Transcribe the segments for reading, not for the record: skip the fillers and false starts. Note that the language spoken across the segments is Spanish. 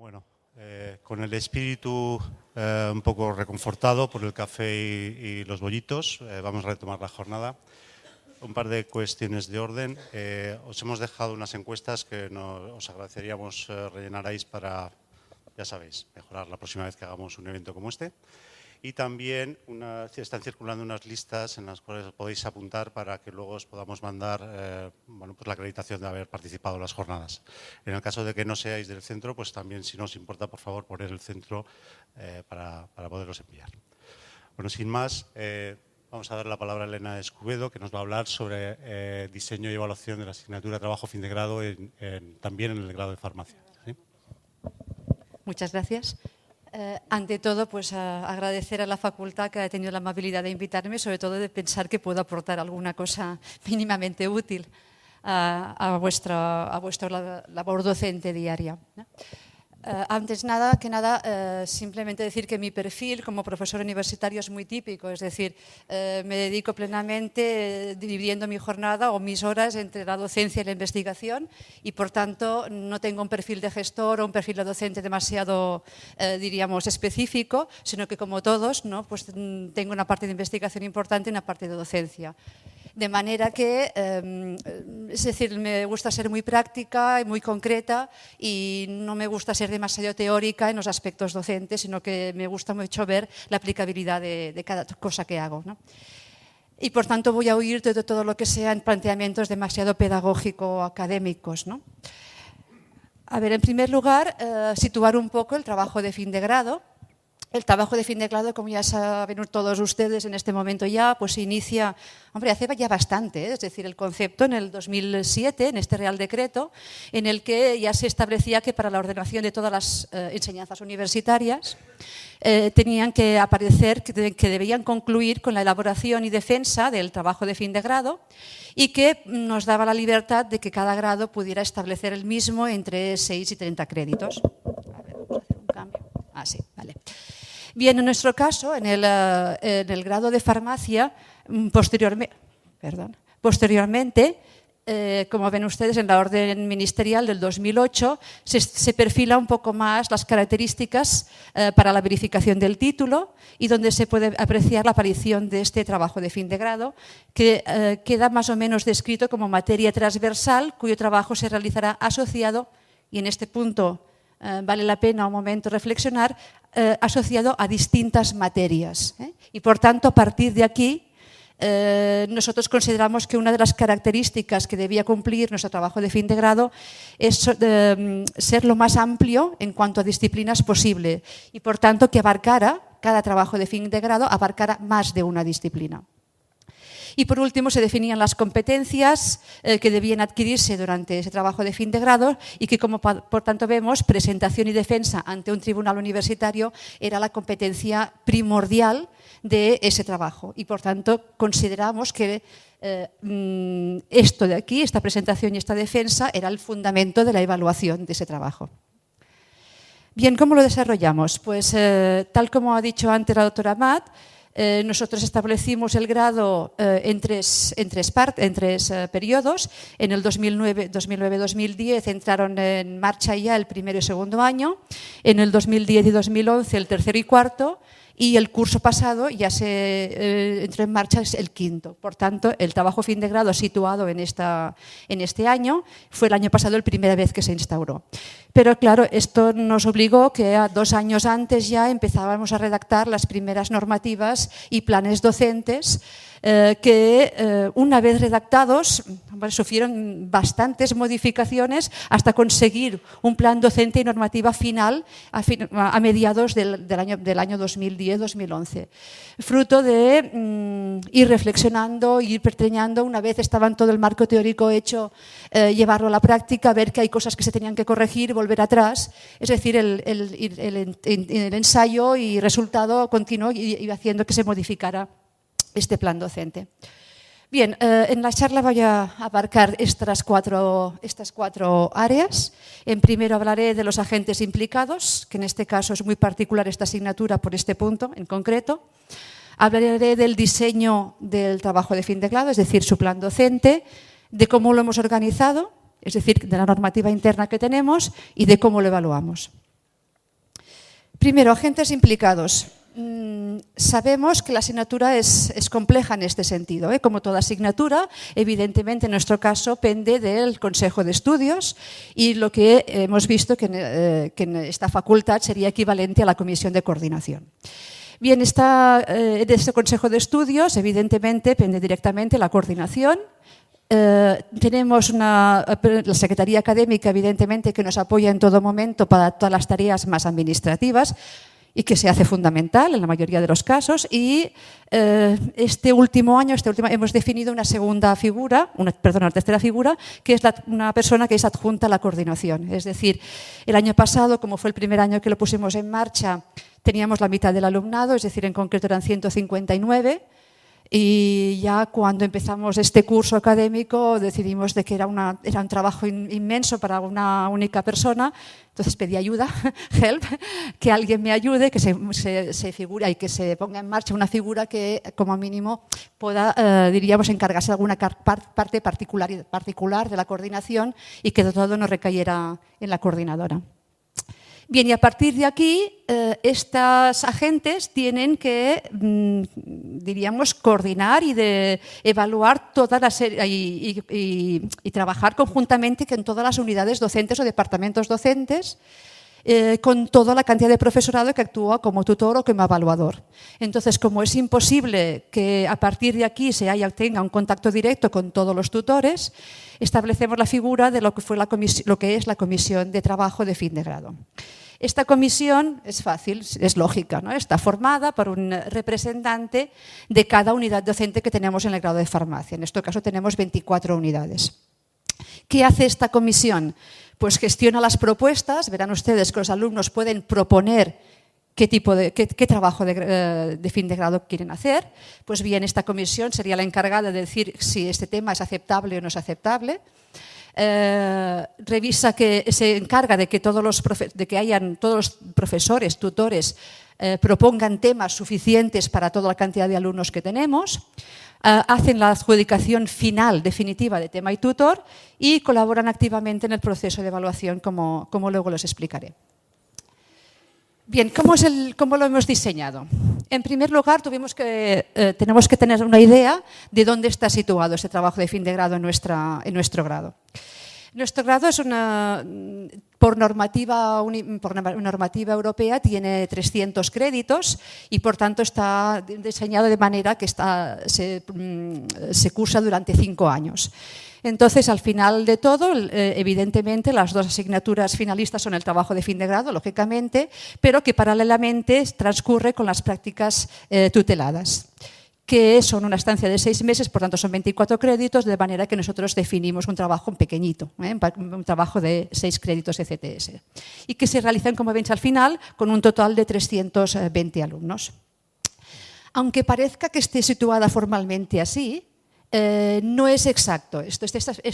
Bueno, con el espíritu un poco reconfortado por el café y los bollitos, vamos a retomar la jornada. Un par de cuestiones de orden. Os hemos dejado unas encuestas que os agradeceríamos rellenarais para, ya sabéis, mejorar la próxima vez que hagamos un evento como este. Y también están circulando unas listas en las cuales podéis apuntar para que luego os podamos mandar pues la acreditación de haber participado en las jornadas. En el caso de que no seáis del centro, pues también, si no os importa, por favor, poner el centro para poderlos enviar. Bueno, sin más, vamos a dar la palabra a Elena Escubedo, que nos va a hablar sobre diseño y evaluación de la asignatura de trabajo fin de grado también en el grado de farmacia. ¿Sí? Muchas gracias. Ante todo, pues agradecer a la facultad que ha tenido la amabilidad de invitarme, sobre todo de pensar que puedo aportar alguna cosa mínimamente útil a vuestra labor docente diaria. Antes que nada, simplemente decir que mi perfil como profesor universitario es muy típico, es decir, me dedico plenamente dividiendo mi jornada o mis horas entre la docencia y la investigación y, por tanto, no tengo un perfil de gestor o un perfil de docente demasiado, diríamos, específico, sino que, como todos, ¿no? Pues tengo una parte de investigación importante y una parte de docencia. De manera que, es decir, me gusta ser muy práctica y muy concreta y no me gusta ser demasiado teórica en los aspectos docentes, sino que me gusta mucho ver la aplicabilidad de cada cosa que hago, ¿no? Y, por tanto, voy a huir de todo lo que sean planteamientos demasiado pedagógico-académicos, ¿no? A ver, en primer lugar, situar un poco el trabajo de fin de grado. El trabajo de fin de grado, como ya saben todos ustedes en este momento ya, pues se inicia, hombre, hace ya bastante, es decir, el concepto en el 2007, en este Real Decreto, en el que ya se establecía que para la ordenación de todas las enseñanzas universitarias tenían que aparecer, que debían concluir con la elaboración y defensa del trabajo de fin de grado y que nos daba la libertad de que cada grado pudiera establecer el mismo entre 6 y 30 créditos. A ver, vamos a hacer un cambio. Ah, sí, vale. Bien, en nuestro caso, en el grado de farmacia, posteriormente, como ven ustedes en la orden ministerial del 2008, se perfila un poco más las características para la verificación del título y donde se puede apreciar la aparición de este trabajo de fin de grado, que queda más o menos descrito como materia transversal, cuyo trabajo se realizará asociado, y en este punto vale la pena un momento reflexionar, asociado a distintas materias. Y, por tanto, a partir de aquí, nosotros consideramos que una de las características que debía cumplir nuestro trabajo de fin de grado es ser lo más amplio en cuanto a disciplinas posible y, por tanto, que cada trabajo de fin de grado abarcara más de una disciplina. Y, por último, se definían las competencias que debían adquirirse durante ese trabajo de fin de grado y que, como por tanto vemos, presentación y defensa ante un tribunal universitario era la competencia primordial de ese trabajo. Y, por tanto, consideramos que esto de aquí, esta presentación y esta defensa, era el fundamento de la evaluación de ese trabajo. Bien, ¿cómo lo desarrollamos? Pues, tal como ha dicho antes la doctora Amat, nosotros establecimos el grado en tres periodos. En el 2009-2010 entraron en marcha ya el primero y segundo año, en el 2010 y 2011 el tercero y cuarto, y el curso pasado ya se entró en marcha el quinto. Por tanto, el trabajo fin de grado situado en este año fue el año pasado la primera vez que se instauró. Pero claro, esto nos obligó que 2 años antes ya empezábamos a redactar las primeras normativas y planes docentes que una vez redactados sufrieron bastantes modificaciones hasta conseguir un plan docente y normativa final a mediados del año 2010-2011. Fruto de ir reflexionando, ir pertreñando, una vez estaban todo el marco teórico hecho, llevarlo a la práctica, ver que hay cosas que se tenían que corregir, volver atrás, es decir, el ensayo y resultado continuo iba haciendo que se modificara este plan docente. Bien, en la charla voy a abarcar estas cuatro áreas. En primero hablaré de los agentes implicados, que en este caso es muy particular esta asignatura por este punto en concreto. Hablaré del diseño del trabajo de fin de grado, es decir, su plan docente, de cómo lo hemos organizado, es decir, de la normativa interna que tenemos y de cómo lo evaluamos. Primero, agentes implicados. Sabemos que la asignatura es compleja en este sentido. Como toda asignatura, evidentemente en nuestro caso pende del Consejo de Estudios y lo que hemos visto que en esta facultad sería equivalente a la Comisión de Coordinación. Bien, de este Consejo de Estudios evidentemente pende directamente la coordinación. Tenemos la Secretaría Académica, evidentemente, que nos apoya en todo momento para todas las tareas más administrativas y que se hace fundamental en la mayoría de los casos. Y este último año hemos definido una tercera figura, que es una persona que es adjunta a la coordinación. Es decir, el año pasado, como fue el primer año que lo pusimos en marcha, teníamos la mitad del alumnado, es decir, en concreto eran 159. Y ya cuando empezamos este curso académico decidimos de que era un trabajo inmenso para una única persona, entonces pedí ayuda, help, que alguien me ayude, que se figure y que se ponga en marcha una figura que como mínimo pueda, diríamos, encargarse de alguna parte particular de la coordinación y que todo no recayera en la coordinadora. Bien, y a partir de aquí, estos agentes tienen que, diríamos, coordinar y evaluar toda la serie y trabajar conjuntamente con todas las unidades docentes o departamentos docentes, con toda la cantidad de profesorado que actúa como tutor o como evaluador. Entonces, como es imposible que a partir de aquí tenga un contacto directo con todos los tutores, establecemos la figura de lo que es la comisión de trabajo de fin de grado. Esta comisión es fácil, es lógica, ¿no? Está formada por un representante de cada unidad docente que tenemos en el grado de farmacia. En este caso tenemos 24 unidades. ¿Qué hace esta comisión? Pues gestiona las propuestas. Verán ustedes que los alumnos pueden proponer qué trabajo de fin de grado quieren hacer. Pues bien, esta comisión sería la encargada de decir si este tema es aceptable o no es aceptable. Revisa se encarga de que todos los profesores, tutores, propongan temas suficientes para toda la cantidad de alumnos que tenemos, hacen la adjudicación final definitiva de tema y tutor y colaboran activamente en el proceso de evaluación, como luego les explicaré. Bien, ¿cómo lo hemos diseñado? En primer lugar, tenemos que tener una idea de dónde está situado este trabajo de fin de grado en nuestro grado. Nuestro grado es por normativa europea tiene 300 créditos y por tanto está diseñado de manera que se cursa durante 5 años. Entonces, al final de todo, evidentemente, las dos asignaturas finalistas son el trabajo de fin de grado, lógicamente, pero que paralelamente transcurre con las prácticas tuteladas, que son una estancia de 6 meses, por tanto son 24 créditos, de manera que nosotros definimos un trabajo pequeñito, un trabajo de 6 créditos ECTS, y que se realizan, como veis al final, con un total de 320 alumnos. Aunque parezca que esté situada formalmente así, no es exacto. Es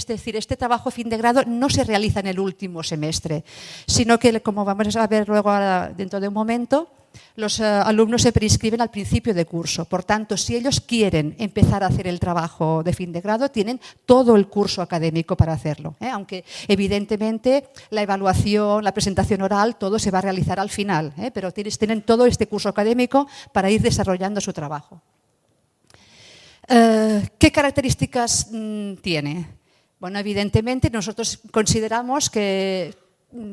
decir, este trabajo fin de grado no se realiza en el último semestre, sino que, como vamos a ver luego dentro de un momento, los alumnos se preinscriben al principio de curso. Por tanto, si ellos quieren empezar a hacer el trabajo de fin de grado, tienen todo el curso académico para hacerlo, aunque evidentemente la evaluación, la presentación oral, todo se va a realizar al final, pero tienen todo este curso académico para ir desarrollando su trabajo. ¿Qué características tiene? Bueno, evidentemente nosotros consideramos que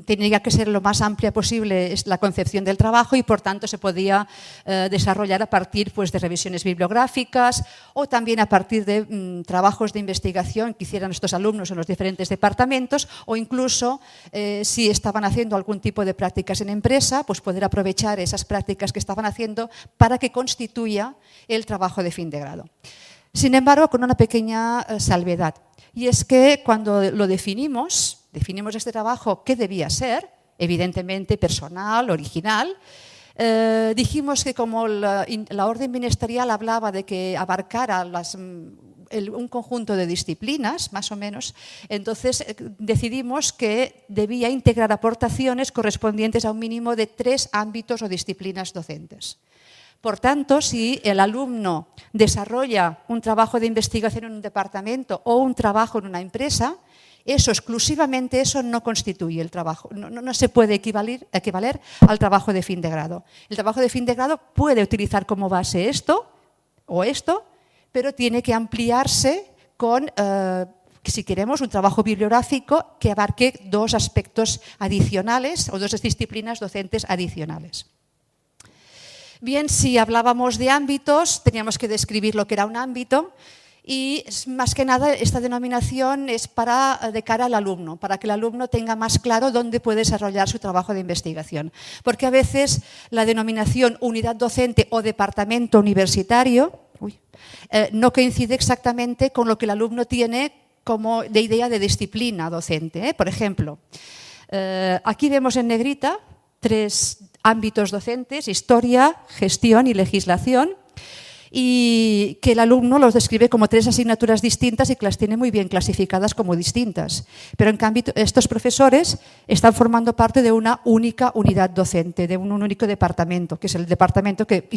tenía que ser lo más amplia posible la concepción del trabajo y por tanto se podía desarrollar a partir de revisiones bibliográficas o también a partir de trabajos de investigación que hicieran nuestros alumnos en los diferentes departamentos o incluso si estaban haciendo algún tipo de prácticas en empresa, pues poder aprovechar esas prácticas que estaban haciendo para que constituya el trabajo de fin de grado. Sin embargo, con una pequeña salvedad, y es que cuando lo definimos este trabajo, ¿qué debía ser? Evidentemente personal, original. Dijimos que como la orden ministerial hablaba de que abarcara un conjunto de disciplinas, más o menos, entonces decidimos que debía integrar aportaciones correspondientes a un mínimo de 3 ámbitos o disciplinas docentes. Por tanto, si el alumno desarrolla un trabajo de investigación en un departamento o un trabajo en una empresa Eso, exclusivamente eso, no constituye el trabajo, no se puede equivaler al trabajo de fin de grado. El trabajo de fin de grado puede utilizar como base esto o esto, pero tiene que ampliarse con, si queremos, un trabajo bibliográfico que abarque dos aspectos adicionales o dos disciplinas docentes adicionales. Bien, si hablábamos de ámbitos, teníamos que describir lo que era un ámbito. Y más que nada esta denominación es de cara al alumno, para que el alumno tenga más claro dónde puede desarrollar su trabajo de investigación. Porque a veces la denominación unidad docente o departamento universitario no coincide exactamente con lo que el alumno tiene como de idea de disciplina docente. Por ejemplo, aquí vemos en negrita 3 ámbitos docentes: historia, gestión y legislación, y que el alumno los describe como 3 asignaturas distintas y que las tiene muy bien clasificadas como distintas. Pero en cambio estos profesores están formando parte de una única unidad docente, de un único departamento, que es el departamento que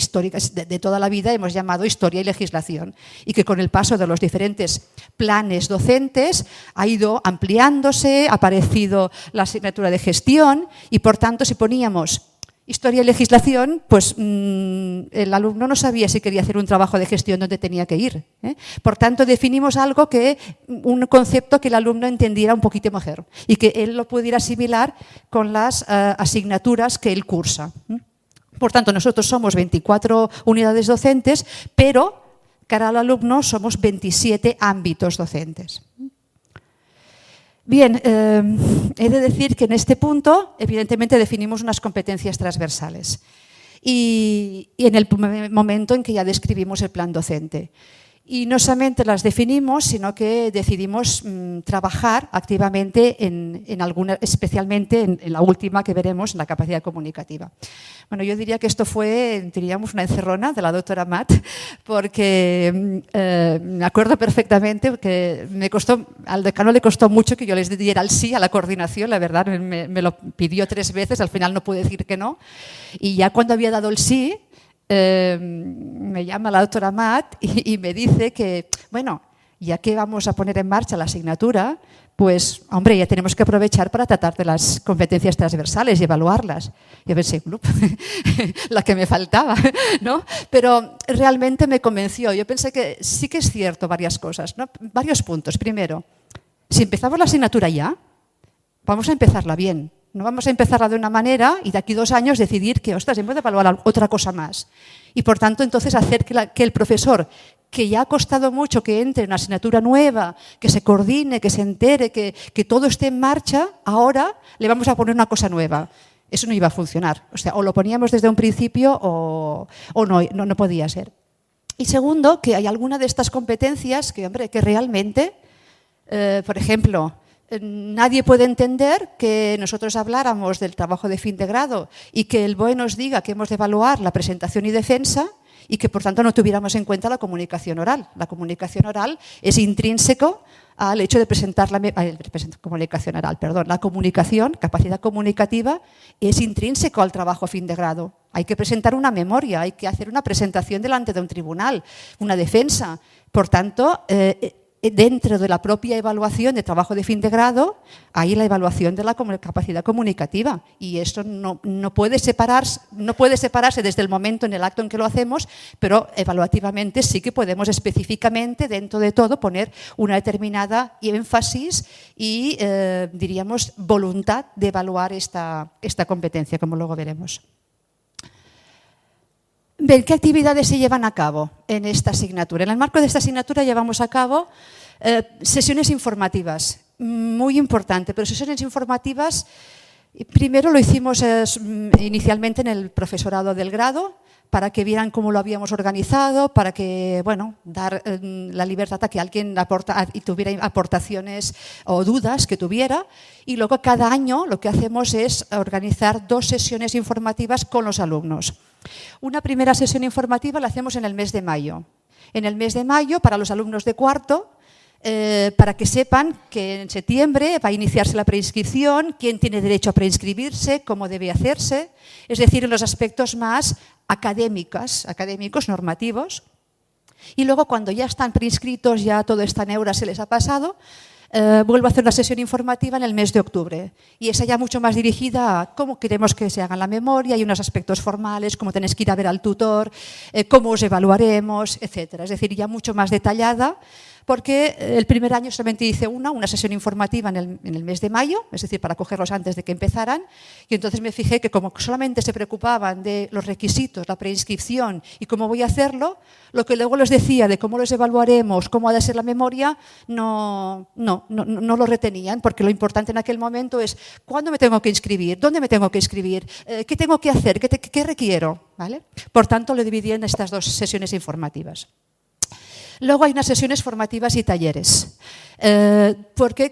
de toda la vida hemos llamado Historia y Legislación, y que con el paso de los diferentes planes docentes ha ido ampliándose, ha aparecido la asignatura de gestión y, por tanto, si poníamos Historia y Legislación, pues el alumno no sabía si quería hacer un trabajo de gestión donde tenía que ir. Por tanto, definimos un concepto que el alumno entendiera un poquito mejor y que él lo pudiera asimilar con las asignaturas que él cursa. Por tanto, nosotros somos 24 unidades docentes, pero cara al alumno somos 27 ámbitos docentes. Bien, he de decir que en este punto, evidentemente, definimos unas competencias transversales y en el momento en que ya describimos el plan docente. Y no solamente las definimos, sino que decidimos trabajar activamente en alguna, especialmente en la última que veremos, en la capacidad comunicativa. Bueno, yo diría que esto fue, diríamos, una encerrona de la doctora Matt, porque me acuerdo perfectamente que al decano le costó mucho que yo les diera el sí a la coordinación, la verdad, me lo pidió 3 veces, al final no pude decir que no, y ya cuando había dado el sí, me llama la doctora Matt y me dice que, bueno, ya que vamos a poner en marcha la asignatura, pues, hombre, ya tenemos que aprovechar para tratar de las competencias transversales y evaluarlas. Yo pensé, la que me faltaba, ¿no? Pero realmente me convenció. Yo pensé que sí que es cierto varias cosas, ¿no? Varios puntos. Primero, si empezamos la asignatura ya, vamos a empezarla bien. No vamos a empezarla de una manera y de aquí 2 años decidir que, ostras, hemos de evaluar otra cosa más. Y por tanto, entonces, hacer que el profesor, que ya ha costado mucho que entre en una asignatura nueva, que se coordine, que se entere, que todo esté en marcha, ahora le vamos a poner una cosa nueva. Eso no iba a funcionar. O sea, o lo poníamos desde un principio o no podía ser. Y segundo, que hay alguna de estas competencias que, hombre, que realmente, por ejemplo, nadie puede entender que nosotros habláramos del trabajo de fin de grado y que el BOE nos diga que hemos de evaluar la presentación y defensa y que, por tanto, no tuviéramos en cuenta la comunicación oral. La comunicación oral es intrínseco al hecho de presentar la comunicación, capacidad comunicativa, es intrínseco al trabajo a fin de grado. Hay que presentar una memoria, hay que hacer una presentación delante de un tribunal, una defensa. Por tanto, dentro de la propia evaluación de trabajo de fin de grado hay la evaluación de la capacidad comunicativa y eso no puede separarse desde el momento en el acto en que lo hacemos, pero evaluativamente sí que podemos específicamente dentro de todo poner una determinada énfasis y diríamos voluntad de evaluar esta competencia, como luego veremos. Bien, ¿qué actividades se llevan a cabo en esta asignatura? En el marco de esta asignatura llevamos a cabo sesiones informativas, muy importante, pero sesiones informativas, primero lo hicimos inicialmente en el profesorado del grado, para que vieran cómo lo habíamos organizado, para que, bueno, dar la libertad a que alguien tuviera aportaciones o dudas que tuviera. Y luego cada año lo que hacemos es organizar 2 sesiones informativas con los alumnos. Una primera sesión informativa la hacemos en el mes de mayo. En el mes de mayo, para los alumnos de cuarto, para que sepan que en septiembre va a iniciarse la preinscripción, quién tiene derecho a preinscribirse, cómo debe hacerse, es decir, en los aspectos más académicos, normativos. Y luego, cuando ya están preinscritos, ya toda esta neura se les ha pasado, vuelvo a hacer una sesión informativa en el mes de octubre y esa ya mucho más dirigida a cómo queremos que se haga la memoria, hay unos aspectos formales, cómo tenéis que ir a ver al tutor, cómo os evaluaremos, etc. Es decir, ya mucho más detallada, porque el primer año solamente hice una sesión informativa en el mes de mayo, es decir, para cogerlos antes de que empezaran, y entonces me fijé que como solamente se preocupaban de los requisitos, la preinscripción y cómo voy a hacerlo, lo que luego les decía de cómo los evaluaremos, cómo ha de ser la memoria, no lo retenían, porque lo importante en aquel momento es cuándo me tengo que inscribir, dónde me tengo que inscribir, qué tengo que hacer, qué requiero, ¿vale? Por tanto, lo dividí en estas 2 sesiones informativas. Luego hay unas sesiones formativas y talleres, porque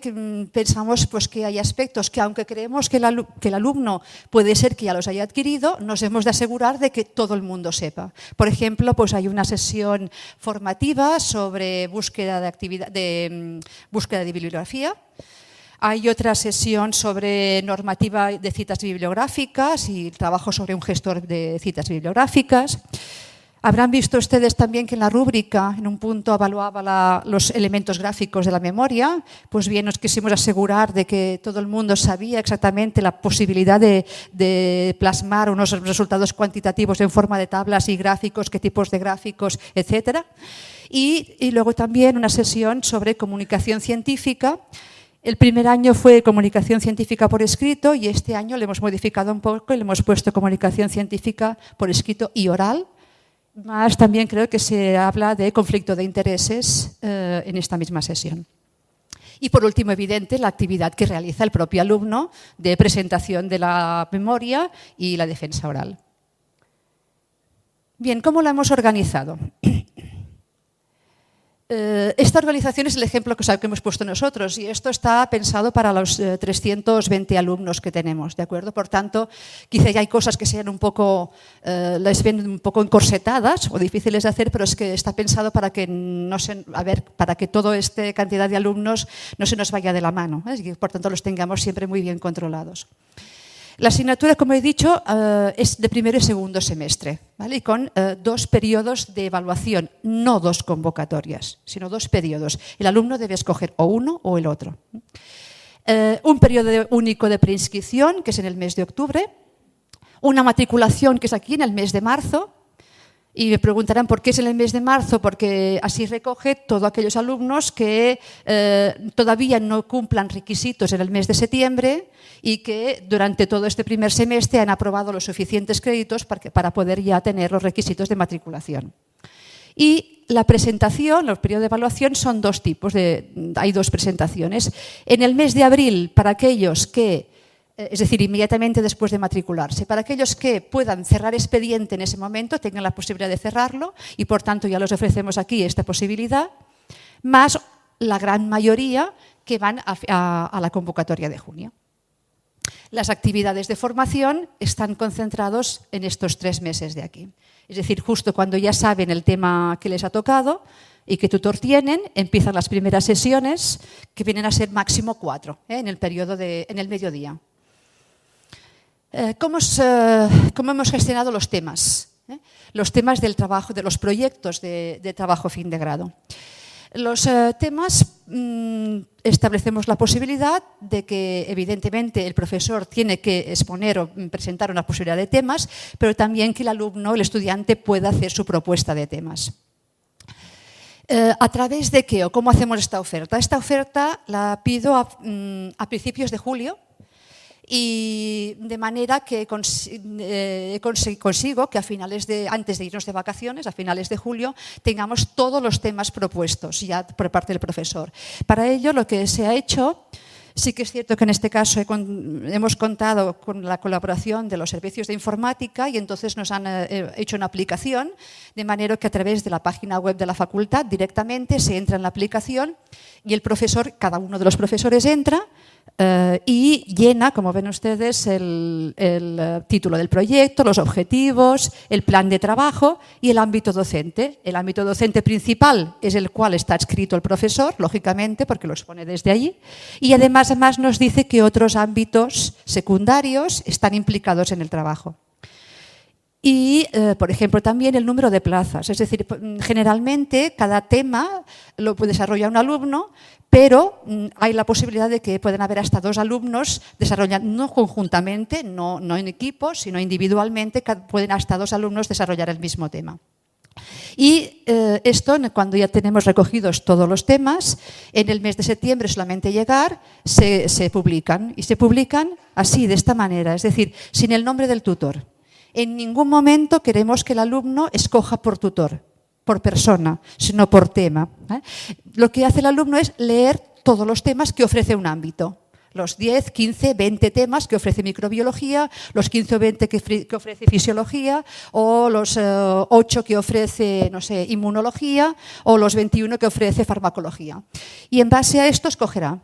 pensamos pues, que hay aspectos que aunque creemos que el alumno puede ser que ya los haya adquirido, nos hemos de asegurar de que todo el mundo sepa. Por ejemplo, pues hay una sesión formativa sobre búsqueda de bibliografía. Hay otra sesión sobre normativa de citas bibliográficas y trabajo sobre un gestor de citas bibliográficas. Habrán visto ustedes también que en la rúbrica, en un punto, evaluaba los elementos gráficos de la memoria. Pues bien, nos quisimos asegurar de que todo el mundo sabía exactamente la posibilidad de plasmar unos resultados cuantitativos en forma de tablas y gráficos, qué tipos de gráficos, etc. Y luego también una sesión sobre comunicación científica. El primer año fue comunicación científica por escrito y este año le hemos modificado un poco y le hemos puesto comunicación científica por escrito y oral. Más también creo que se habla de conflicto de intereses en esta misma sesión. Y por último, evidente, la actividad que realiza el propio alumno de presentación de la memoria y la defensa oral. Bien, ¿cómo la hemos organizado? Esta organización es el ejemplo que hemos puesto nosotros y esto está pensado para los 320 alumnos que tenemos, ¿de acuerdo? Por tanto, quizá ya hay cosas que sean les ven un poco encorsetadas o difíciles de hacer, pero es que está pensado para que para que toda esta cantidad de alumnos no se nos vaya de la mano, ¿eh? Y por tanto los tengamos siempre muy bien controlados. La asignatura, como he dicho, es de primero y segundo semestre, ¿vale? Y con 2 periodos de evaluación, no 2 convocatorias, sino 2 periodos. El alumno debe escoger o uno o el otro. Un periodo único de preinscripción, que es en el mes de octubre. Una matriculación, que es aquí en el mes de marzo. Y me preguntarán por qué es en el mes de marzo, porque así recoge todos aquellos alumnos que todavía no cumplan requisitos en el mes de septiembre y que durante todo este primer semestre han aprobado los suficientes créditos para poder ya tener los requisitos de matriculación. Y la presentación, los periodos de evaluación son 2 tipos, hay 2 presentaciones. En el mes de abril, para aquellos que es decir, inmediatamente después de matricularse. Para aquellos que puedan cerrar expediente en ese momento, tengan la posibilidad de cerrarlo y, por tanto, ya les ofrecemos aquí esta posibilidad, más la gran mayoría que van a la convocatoria de junio. Las actividades de formación están concentradas en estos 3 meses de aquí. Es decir, justo cuando ya saben el tema que les ha tocado y qué tutor tienen, empiezan las primeras sesiones, que vienen a ser máximo 4 en el mediodía. ¿Cómo hemos gestionado los temas? Los temas del trabajo, de los proyectos de trabajo fin de grado. Los temas, establecemos la posibilidad de que, evidentemente, el profesor tiene que exponer o presentar una posibilidad de temas, pero también que el alumno, el estudiante, pueda hacer su propuesta de temas. ¿A través de qué o cómo hacemos esta oferta? Esta oferta la pido a principios de julio. Y de manera que consigo que antes de irnos de vacaciones, a finales de julio, tengamos todos los temas propuestos ya por parte del profesor. Para ello, lo que se ha hecho, sí que es cierto que en este caso hemos contado con la colaboración de los servicios de informática y entonces nos han hecho una aplicación, de manera que a través de la página web de la facultad directamente se entra en la aplicación y el profesor, cada uno de los profesores entra y llena, como ven ustedes, el título del proyecto, los objetivos, el plan de trabajo y el ámbito docente. El ámbito docente principal es el cual está adscrito el profesor, lógicamente, porque lo expone desde allí. Y además nos dice que otros ámbitos secundarios están implicados en el trabajo. Y, por ejemplo, también el número de plazas. Es decir, generalmente cada tema lo puede desarrollar un alumno, pero hay la posibilidad de que puedan haber hasta 2 alumnos desarrollando, no conjuntamente, no en equipo, sino individualmente, pueden hasta 2 alumnos desarrollar el mismo tema. Y esto, cuando ya tenemos recogidos todos los temas, en el mes de septiembre solamente llegar, se publican. Y se publican así, de esta manera, es decir, sin el nombre del tutor. En ningún momento queremos que el alumno escoja por tutor, por persona, sino por tema. Lo que hace el alumno es leer todos los temas que ofrece un ámbito. Los 10, 15, 20 temas que ofrece microbiología, los 15 o 20 que ofrece fisiología, o los 8 que ofrece, no sé, inmunología, o los 21 que ofrece farmacología. Y en base a esto escogerá.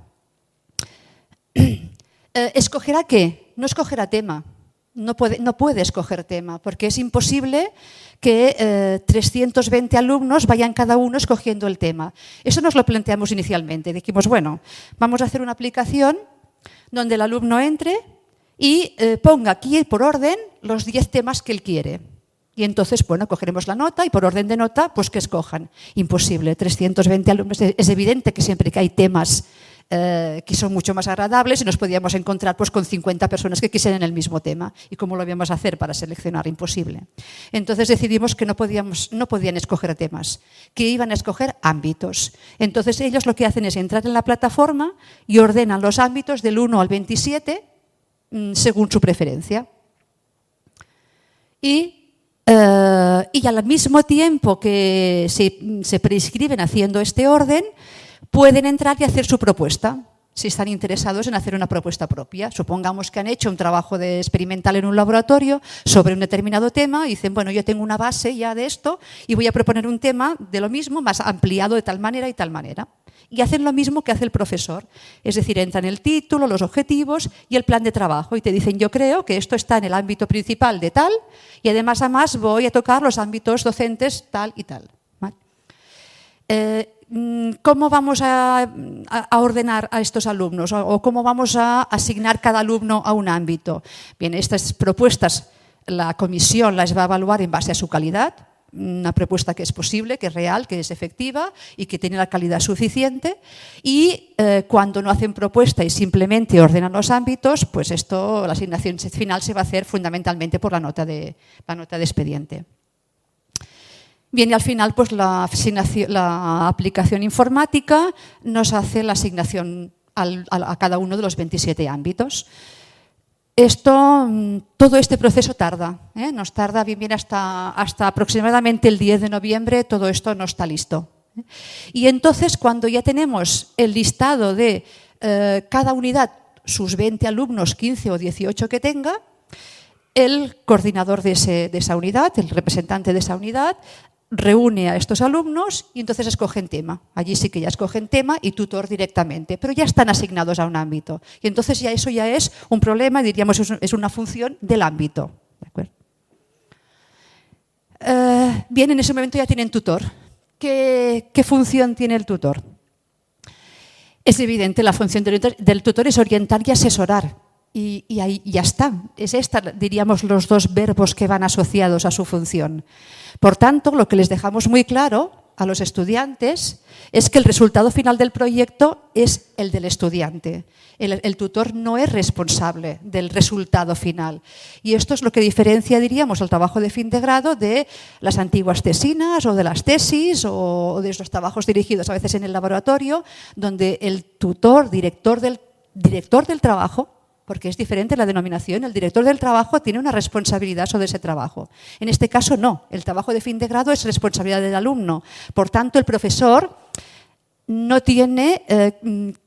¿Escogerá qué? No escogerá tema. No puede escoger tema, porque es imposible que 320 alumnos vayan cada uno escogiendo el tema. Eso nos lo planteamos inicialmente. Dijimos, bueno, vamos a hacer una aplicación donde el alumno entre y ponga aquí por orden los 10 temas que él quiere. Y entonces, bueno, cogeremos la nota y por orden de nota, pues que escojan. Imposible, 320 alumnos. Es evidente que siempre que hay temas que son mucho más agradables y nos podíamos encontrar pues, con 50 personas que quisieran el mismo tema. ¿Y cómo lo íbamos a hacer para seleccionar? Imposible. Entonces decidimos que no podían escoger temas, que iban a escoger ámbitos. Entonces ellos lo que hacen es entrar en la plataforma y ordenan los ámbitos del 1 al 27 según su preferencia. Y al mismo tiempo que se prescriben haciendo este orden, pueden entrar y hacer su propuesta, si están interesados en hacer una propuesta propia. Supongamos que han hecho un trabajo experimental en un laboratorio sobre un determinado tema y dicen, bueno, yo tengo una base ya de esto y voy a proponer un tema de lo mismo, más ampliado de tal manera y tal manera. Y hacen lo mismo que hace el profesor, es decir, entran el título, los objetivos y el plan de trabajo y te dicen, yo creo que esto está en el ámbito principal de tal y además voy a tocar los ámbitos docentes tal y tal. ¿Vale? ¿Cómo vamos a ordenar a estos alumnos o cómo vamos a asignar cada alumno a un ámbito? Bien, estas propuestas la comisión las va a evaluar en base a su calidad, una propuesta que es posible, que es real, que es efectiva y que tiene la calidad suficiente y cuando no hacen propuesta y simplemente ordenan los ámbitos, pues la asignación final se va a hacer fundamentalmente por la nota de expediente. Bien, y al final pues la aplicación informática nos hace la asignación a cada uno de los 27 ámbitos. Todo este proceso tarda, nos tarda bien hasta aproximadamente el 10 de noviembre, todo esto no está listo. Y entonces cuando ya tenemos el listado de cada unidad, sus 20 alumnos, 15 o 18 que tenga, el coordinador de esa unidad, el representante de esa unidad, reúne a estos alumnos y entonces escogen tema. Allí sí que ya escogen tema y tutor directamente, pero ya están asignados a un ámbito. Y entonces eso ya es un problema, diríamos, es una función del ámbito. ¿De acuerdo? Bien, en ese momento ya tienen tutor. ¿Qué función tiene el tutor? Es evidente, la función del tutor es orientar y asesorar. Y ahí ya está. Es esta, diríamos, los 2 verbos que van asociados a su función. Por tanto, lo que les dejamos muy claro a los estudiantes es que el resultado final del proyecto es el del estudiante. El tutor no es responsable del resultado final. Y esto es lo que diferencia, diríamos, el trabajo de fin de grado de las antiguas tesinas o de las tesis o de los trabajos dirigidos a veces en el laboratorio, donde el tutor, director del trabajo, porque es diferente la denominación, el director del trabajo tiene una responsabilidad sobre ese trabajo. En este caso no, el trabajo de fin de grado es responsabilidad del alumno. Por tanto, el profesor no tiene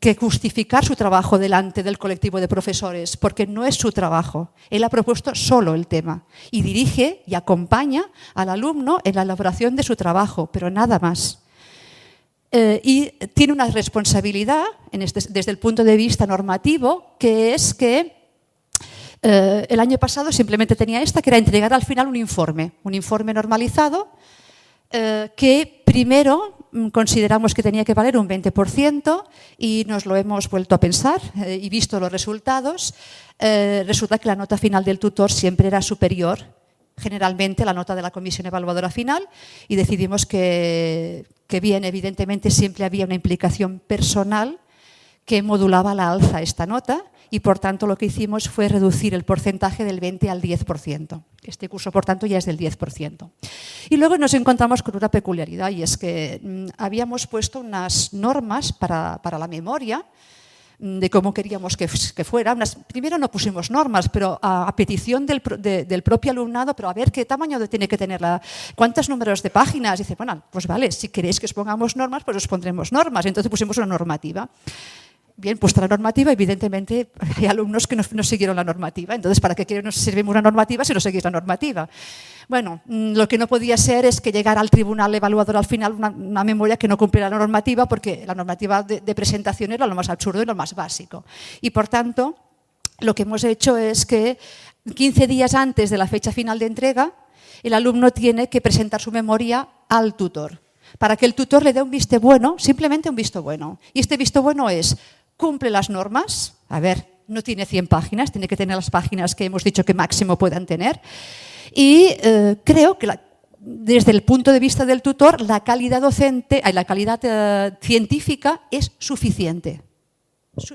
que justificar su trabajo delante del colectivo de profesores, porque no es su trabajo. Él ha propuesto solo el tema y dirige y acompaña al alumno en la elaboración de su trabajo, pero nada más. Y tiene una responsabilidad desde el punto de vista normativo, que es que el año pasado simplemente tenía que era entregar al final un informe normalizado que primero consideramos que tenía que valer un 20% y nos lo hemos vuelto a pensar y visto los resultados, resulta que la nota final del tutor siempre era superior generalmente la nota de la comisión evaluadora final y decidimos que que bien, evidentemente siempre había una implicación personal que modulaba al alza esta nota y por tanto lo que hicimos fue reducir el porcentaje del 20 al 10%. Este curso, por tanto, ya es del 10%. Y luego nos encontramos con una peculiaridad y es que habíamos puesto unas normas para la memoria de cómo queríamos que fuera. Primero no pusimos normas, pero a petición del propio alumnado, pero a ver qué tamaño tiene que tener, cuántos números de páginas. Dice, bueno, pues vale, si queréis que os pongamos normas, pues os pondremos normas. Entonces pusimos una normativa. Bien, puesta la normativa, evidentemente hay alumnos que no siguieron la normativa. Entonces, ¿para qué nos sirve una normativa si no seguís la normativa? Bueno, lo que no podía ser es que llegara al tribunal evaluador al final una memoria que no cumpliera la normativa, porque la normativa de presentación era lo más absurdo y lo más básico. Y por tanto, lo que hemos hecho es que 15 días antes de la fecha final de entrega, el alumno tiene que presentar su memoria al tutor, para que el tutor le dé un visto bueno, simplemente un visto bueno. Y este visto bueno es: cumple las normas, a ver, no tiene 100 páginas, tiene que tener las páginas que hemos dicho que máximo puedan tener. Y creo que desde el punto de vista del tutor, la calidad docente, la calidad científica es suficiente.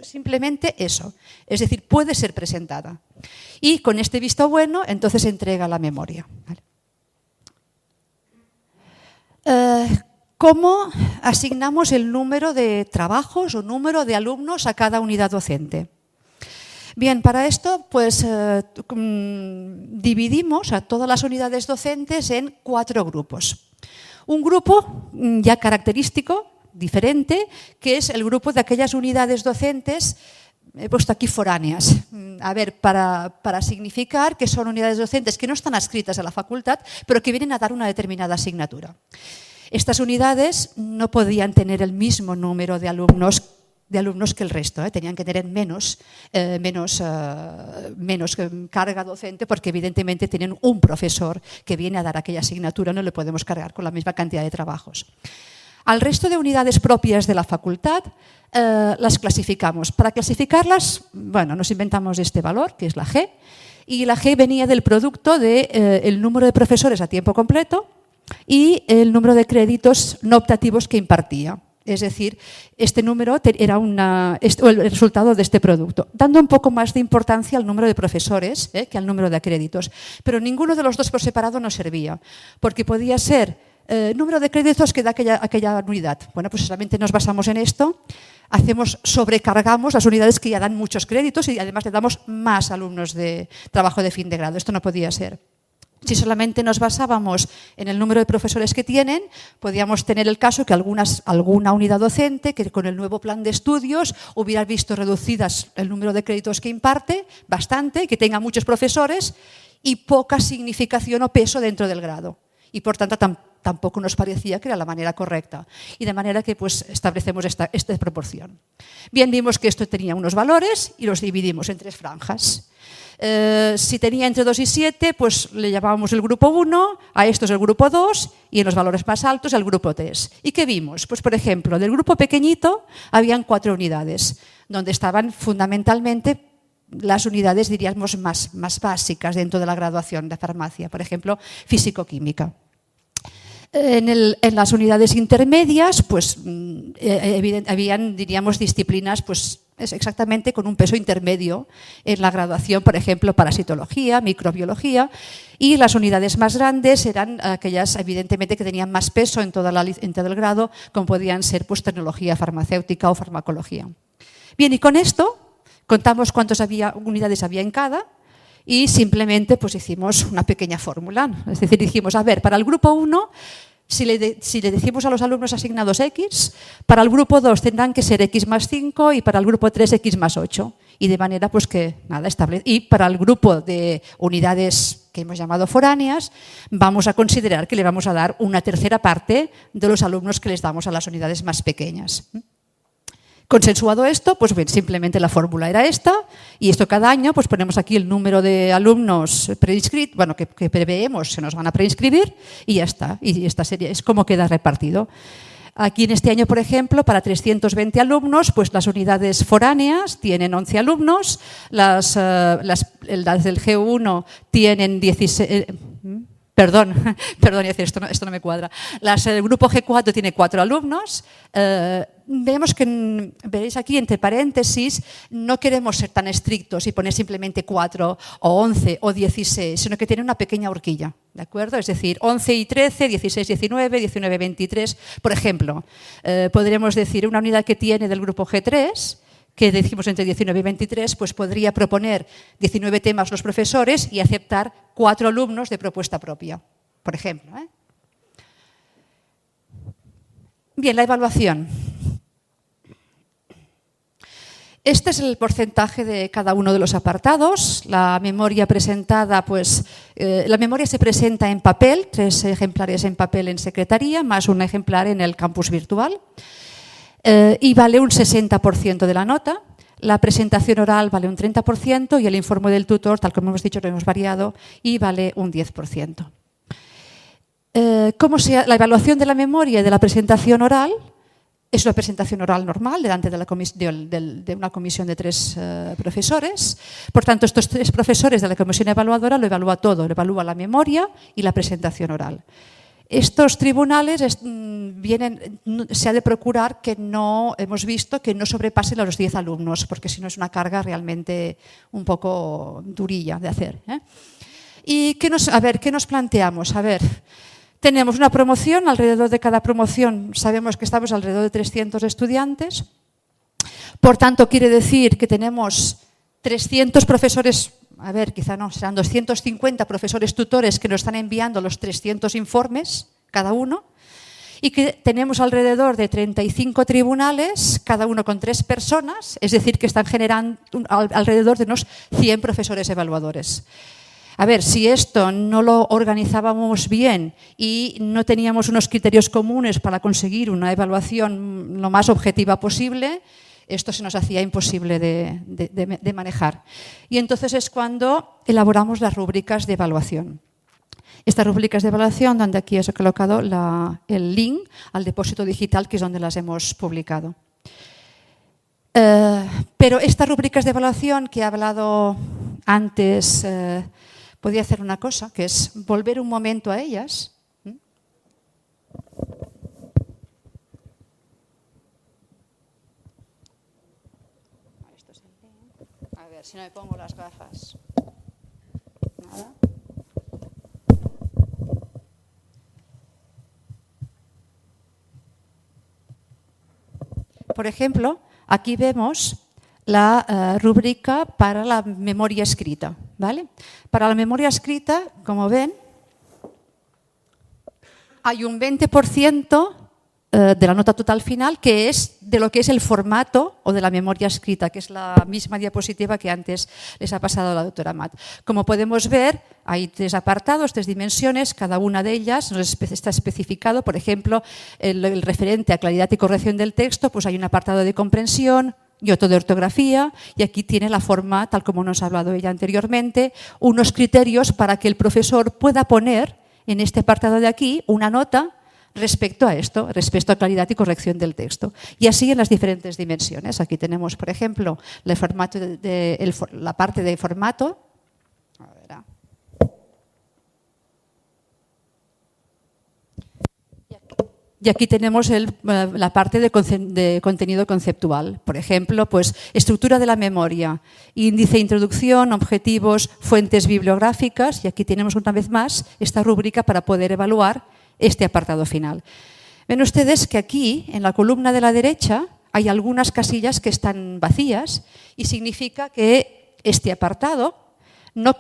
Simplemente eso. Es decir, puede ser presentada. Y con este visto bueno, entonces entrega la memoria. ¿Vale? ¿Cómo asignamos el número de trabajos o número de alumnos a cada unidad docente? Bien, para esto pues dividimos a todas las unidades docentes en 4 grupos. Un grupo ya característico, diferente, que es el grupo de aquellas unidades docentes, he puesto aquí foráneas, a ver, para significar que son unidades docentes que no están adscritas a la facultad, pero que vienen a dar una determinada asignatura. Estas unidades no podían tener el mismo número de alumnos que el resto, tenían que tener menos carga docente, porque evidentemente tienen un profesor que viene a dar aquella asignatura, no le podemos cargar con la misma cantidad de trabajos. Al resto de unidades propias de la facultad las clasificamos. Para clasificarlas, bueno, nos inventamos este valor, que es la G, y la G venía del producto del número de profesores a tiempo completo y el número de créditos no optativos que impartía. Es decir, este número era el resultado de este producto, dando un poco más de importancia al número de profesores que al número de créditos. Pero ninguno de los dos por separado nos servía, porque podía ser número de créditos que da aquella unidad. Bueno, pues solamente nos basamos en esto, sobrecargamos las unidades que ya dan muchos créditos y además le damos más alumnos de trabajo de fin de grado. Esto no podía ser. Si solamente nos basábamos en el número de profesores que tienen, podíamos tener el caso que alguna unidad docente que con el nuevo plan de estudios hubiera visto reducidas el número de créditos que imparte, bastante, que tenga muchos profesores y poca significación o peso dentro del grado. Y por tanto tampoco nos parecía que era la manera correcta. Y de manera que pues, establecemos esta proporción. Bien, vimos que esto tenía unos valores y los dividimos en 3 franjas. Si tenía entre 2 y 7, pues le llamábamos el grupo 1, a estos el grupo 2 y en los valores más altos el grupo 3. ¿Y qué vimos? Pues por ejemplo, del grupo pequeñito habían 4 unidades, donde estaban fundamentalmente las unidades, diríamos, más básicas dentro de la graduación de farmacia, por ejemplo, físico-química. En las unidades intermedias, pues habían, diríamos, disciplinas, pues exactamente con un peso intermedio en la graduación, por ejemplo, parasitología, microbiología, y las unidades más grandes eran aquellas, evidentemente, que tenían más peso en todo el grado, como podían ser pues, tecnología farmacéutica o farmacología. Bien, y con esto contamos cuántas unidades había en cada y simplemente pues, hicimos una pequeña fórmula. Es decir, dijimos, a ver, para el grupo 1, si le decimos a los alumnos asignados X, para el grupo 2 tendrán que ser X más 5 y para el grupo 3 X más 8. Y de manera pues que nada estable. Y para el grupo de unidades que hemos llamado foráneas, vamos a considerar que le vamos a dar una tercera parte de los alumnos que les damos a las unidades más pequeñas. Consensuado esto, pues bien, simplemente la fórmula era esta y esto cada año pues ponemos aquí el número de alumnos preinscritos, bueno, que preveemos se nos van a preinscribir y ya está. Y esta serie es como queda repartido. Aquí en este año, por ejemplo, para 320 alumnos, pues las unidades foráneas tienen 11 alumnos, las del G1 tienen 16... Perdón, esto no me cuadra. El grupo G4 tiene 4 alumnos. Vemos que, veréis aquí entre paréntesis, no queremos ser tan estrictos y poner simplemente 4 o 11 o 16, sino que tiene una pequeña horquilla, ¿de acuerdo? Es decir, 11 y 13, 16, 19, 19, 23. Por ejemplo, podríamos decir una unidad que tiene del grupo G3, que decimos entre 19 y 23, pues podría proponer 19 temas los profesores y aceptar 4 alumnos de propuesta propia, por ejemplo. Bien, la evaluación. Este es el porcentaje de cada uno de los apartados. La memoria presentada, pues la memoria se presenta en papel, 3 ejemplares en papel en secretaría, más un ejemplar en el campus virtual. Y vale un 60% de la nota. La presentación oral vale un 30% y el informe del tutor, tal como hemos dicho, lo hemos variado, y vale un 10%. La evaluación de la memoria y de la presentación oral es una presentación oral normal delante de una comisión de 3 profesores. Por tanto, estos 3 profesores de la comisión evaluadora lo evalúa todo, lo evalúa la memoria y la presentación oral. Estos tribunales se ha de procurar que no, hemos visto, que no sobrepasen a los 10 alumnos, porque si no es una carga realmente un poco durilla de hacer. ¿Y qué nos planteamos? A ver, tenemos una promoción, alrededor de cada promoción sabemos que estamos alrededor de 300 estudiantes, por tanto quiere decir que tenemos 300 profesores. A ver, quizá no, serán 250 profesores tutores que nos están enviando los 300 informes, cada uno, y que tenemos alrededor de 35 tribunales, cada uno con 3 personas, es decir, que están generando alrededor de unos 100 profesores evaluadores. A ver, si esto no lo organizábamos bien y no teníamos unos criterios comunes para conseguir una evaluación lo más objetiva posible, esto se nos hacía imposible de manejar. Y entonces es cuando elaboramos las rúbricas de evaluación. Estas rúbricas de evaluación, donde aquí os he colocado el link al depósito digital, que es donde las hemos publicado. Pero estas rúbricas de evaluación que he hablado antes, podía hacer una cosa, que es volver un momento a ellas. Si no me pongo las gafas. Nada. Por ejemplo, aquí vemos la rúbrica para la memoria escrita, ¿vale? Para la memoria escrita, como ven, hay un 20% de la nota total final, que es de lo que es el formato o de la memoria escrita, que es la misma diapositiva que antes les ha pasado la doctora Amat. Como podemos ver, hay 3 apartados, 3 dimensiones, cada una de ellas está especificado. Por ejemplo, el referente a claridad y corrección del texto, pues hay un apartado de comprensión y otro de ortografía, y aquí tiene la forma, tal como nos ha hablado ella anteriormente, unos criterios para que el profesor pueda poner en este apartado de aquí una nota respecto a esto, respecto a claridad y corrección del texto. Y así en las diferentes dimensiones. Aquí tenemos, por ejemplo, la parte de formato. Y aquí tenemos la parte de contenido conceptual. Por ejemplo, pues, estructura de la memoria, índice, introducción, objetivos, fuentes bibliográficas. Y aquí tenemos una vez más esta rúbrica para poder evaluar este apartado final. Ven ustedes que aquí, en la columna de la derecha, hay algunas casillas que están vacías y significa que este apartado no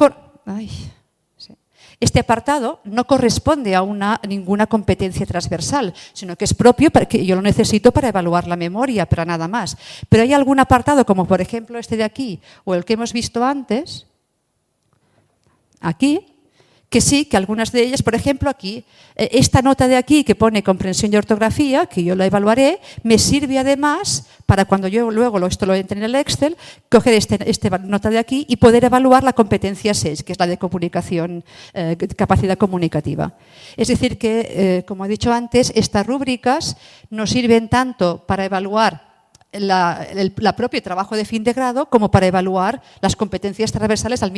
corresponde a ninguna competencia transversal, sino que es propio, que yo lo necesito para evaluar la memoria, pero nada más. Pero hay algún apartado, como por ejemplo este de aquí, o el que hemos visto antes, aquí, que sí, que algunas de ellas, por ejemplo, aquí, esta nota de aquí que pone comprensión y ortografía, que yo la evaluaré, me sirve además para cuando yo luego esto lo entre en el Excel, coger esta nota de aquí y poder evaluar la competencia 6, que es la de comunicación, capacidad comunicativa. Es decir que, como he dicho antes, estas rúbricas nos sirven tanto para evaluar la propio trabajo de fin de grado como para evaluar las competencias transversales al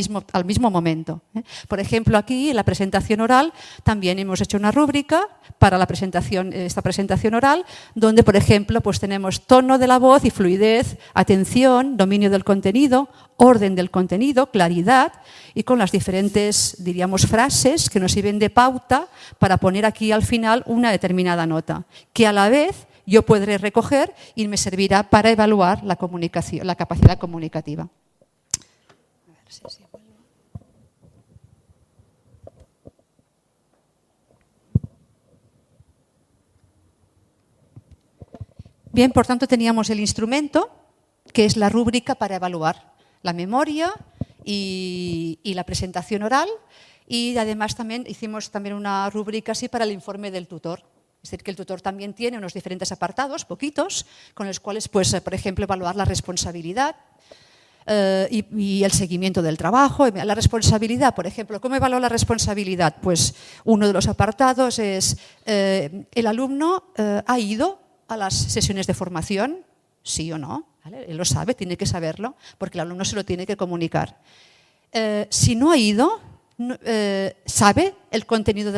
mismo momento. Por ejemplo, aquí en la presentación oral también hemos hecho una rúbrica para esta presentación oral, donde, por ejemplo, pues tenemos tono de la voz y fluidez, atención, dominio del contenido, orden del contenido, claridad, y con las diferentes, diríamos, frases que nos sirven de pauta para poner aquí al final una determinada nota, que a la vez yo podré recoger y me servirá para evaluar la comunicación, la capacidad comunicativa. A ver si Bien, por tanto, teníamos el instrumento, que es la rúbrica para evaluar la memoria y la presentación oral, y además también hicimos una rúbrica así para el informe del tutor. Es decir, que el tutor también tiene unos diferentes apartados, poquitos, con los cuales, pues, por ejemplo, evaluar la responsabilidad y el seguimiento del trabajo. La responsabilidad, por ejemplo, ¿cómo evalúa la responsabilidad? Pues uno de los apartados es ¿el alumno ha ido a las sesiones de formación? ¿Sí o no? ¿Vale? Él lo sabe, tiene que saberlo, porque el alumno se lo tiene que comunicar. Si no ha ido, sabe el contenido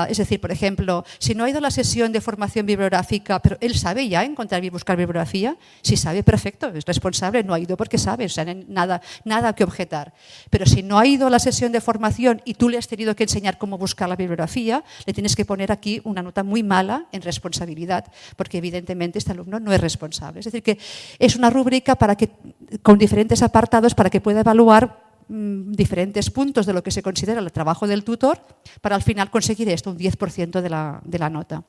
es decir, por ejemplo, si no ha ido a la sesión de formación bibliográfica, pero él sabe ya encontrar y buscar bibliografía, si sabe, perfecto, es responsable, no ha ido porque sabe, o sea, nada que objetar. Pero si no ha ido a la sesión de formación y tú le has tenido que enseñar cómo buscar la bibliografía, le tienes que poner aquí una nota muy mala en responsabilidad, porque evidentemente este alumno no es responsable. Es decir, que es una rúbrica con diferentes apartados para que pueda evaluar diferentes puntos de lo que se considera el trabajo del tutor para al final conseguir esto, un 10% de la nota.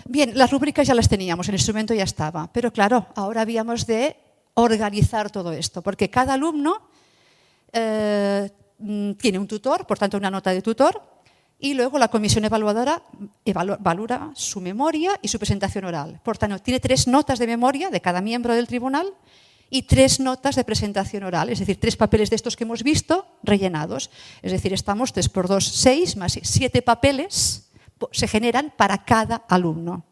Bien, las rúbricas ya las teníamos, el instrumento ya estaba, pero claro, ahora habíamos de organizar todo esto, porque cada alumno tiene un tutor, por tanto una nota de tutor, y luego la comisión evaluadora valora su memoria y su presentación oral. Por tanto, tiene 3 notas de memoria de cada miembro del tribunal y 3 notas de presentación oral, es decir, 3 papeles de estos que hemos visto rellenados. Es decir, estamos 3 por 2, 6, más 7 papeles se generan para cada alumno.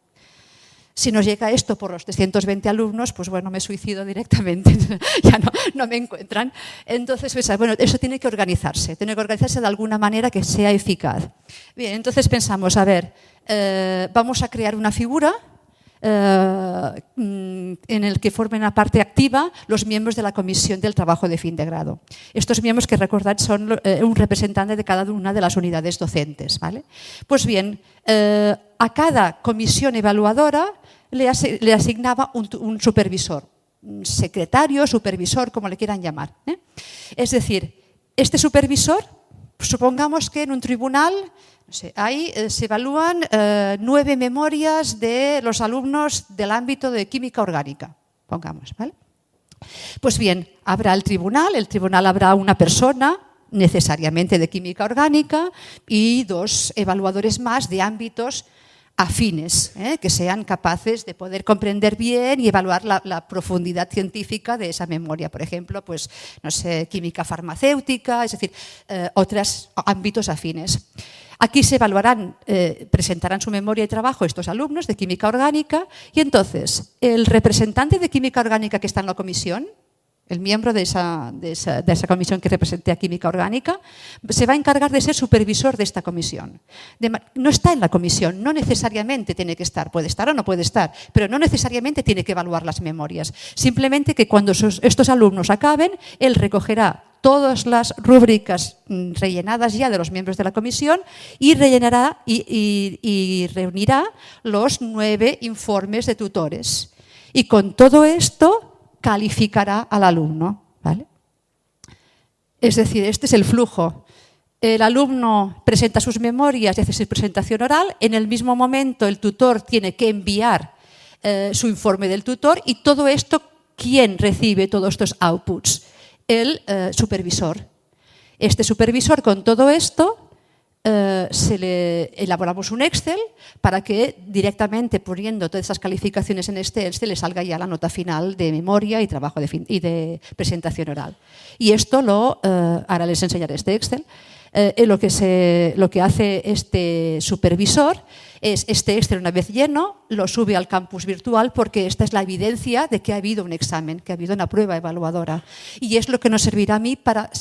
Si nos llega esto por los 320 alumnos, pues bueno, me suicido directamente, ya no me encuentran. Entonces, bueno, eso tiene que organizarse de alguna manera que sea eficaz. Bien, entonces pensamos, a ver, vamos a crear una figura en el que formen una parte activa los miembros de la comisión del trabajo de fin de grado. Estos miembros, que recordad, son un representante de cada una de las unidades docentes, ¿vale? Pues bien, a cada comisión evaluadora le asignaba un supervisor, un secretario, supervisor, como le quieran llamar, ¿eh? Es decir, este supervisor, supongamos que en un tribunal, no sé, ahí se evalúan 9 memorias de los alumnos del ámbito de química orgánica, pongamos, ¿vale? Pues bien, habrá el tribunal habrá una persona necesariamente de química orgánica y 2 evaluadores más de ámbitos afines, que sean capaces de poder comprender bien y evaluar la profundidad científica de esa memoria. Por ejemplo, pues, no sé, química farmacéutica, es decir, otros ámbitos afines. Aquí se evaluarán, presentarán su memoria y trabajo estos alumnos de química orgánica y entonces el representante de química orgánica que está en la comisión, el miembro de esa comisión que represente a química orgánica, se va a encargar de ser supervisor de esta comisión. No está en la comisión, no necesariamente tiene que estar, puede estar o no puede estar, pero no necesariamente tiene que evaluar las memorias. Simplemente que cuando estos alumnos acaben, él recogerá todas las rúbricas rellenadas ya de los miembros de la comisión y rellenará y reunirá los 9 informes de tutores. Y con todo esto calificará al alumno, ¿vale? Es decir, este es el flujo. El alumno presenta sus memorias y hace su presentación oral. En el mismo momento el tutor tiene que enviar su informe del tutor y todo esto, ¿quién recibe todos estos outputs? El supervisor. Este supervisor, con todo esto, elaboramos un Excel para que directamente poniendo todas esas calificaciones en este Excel le salga ya la nota final de memoria y trabajo y de presentación oral. Y esto ahora les enseñaré este Excel. Lo que hace este supervisor es este Excel una vez lleno, lo sube al campus virtual porque esta es la evidencia de que ha habido un examen, que ha habido una prueba evaluadora. Y es lo que nos servirá a mí,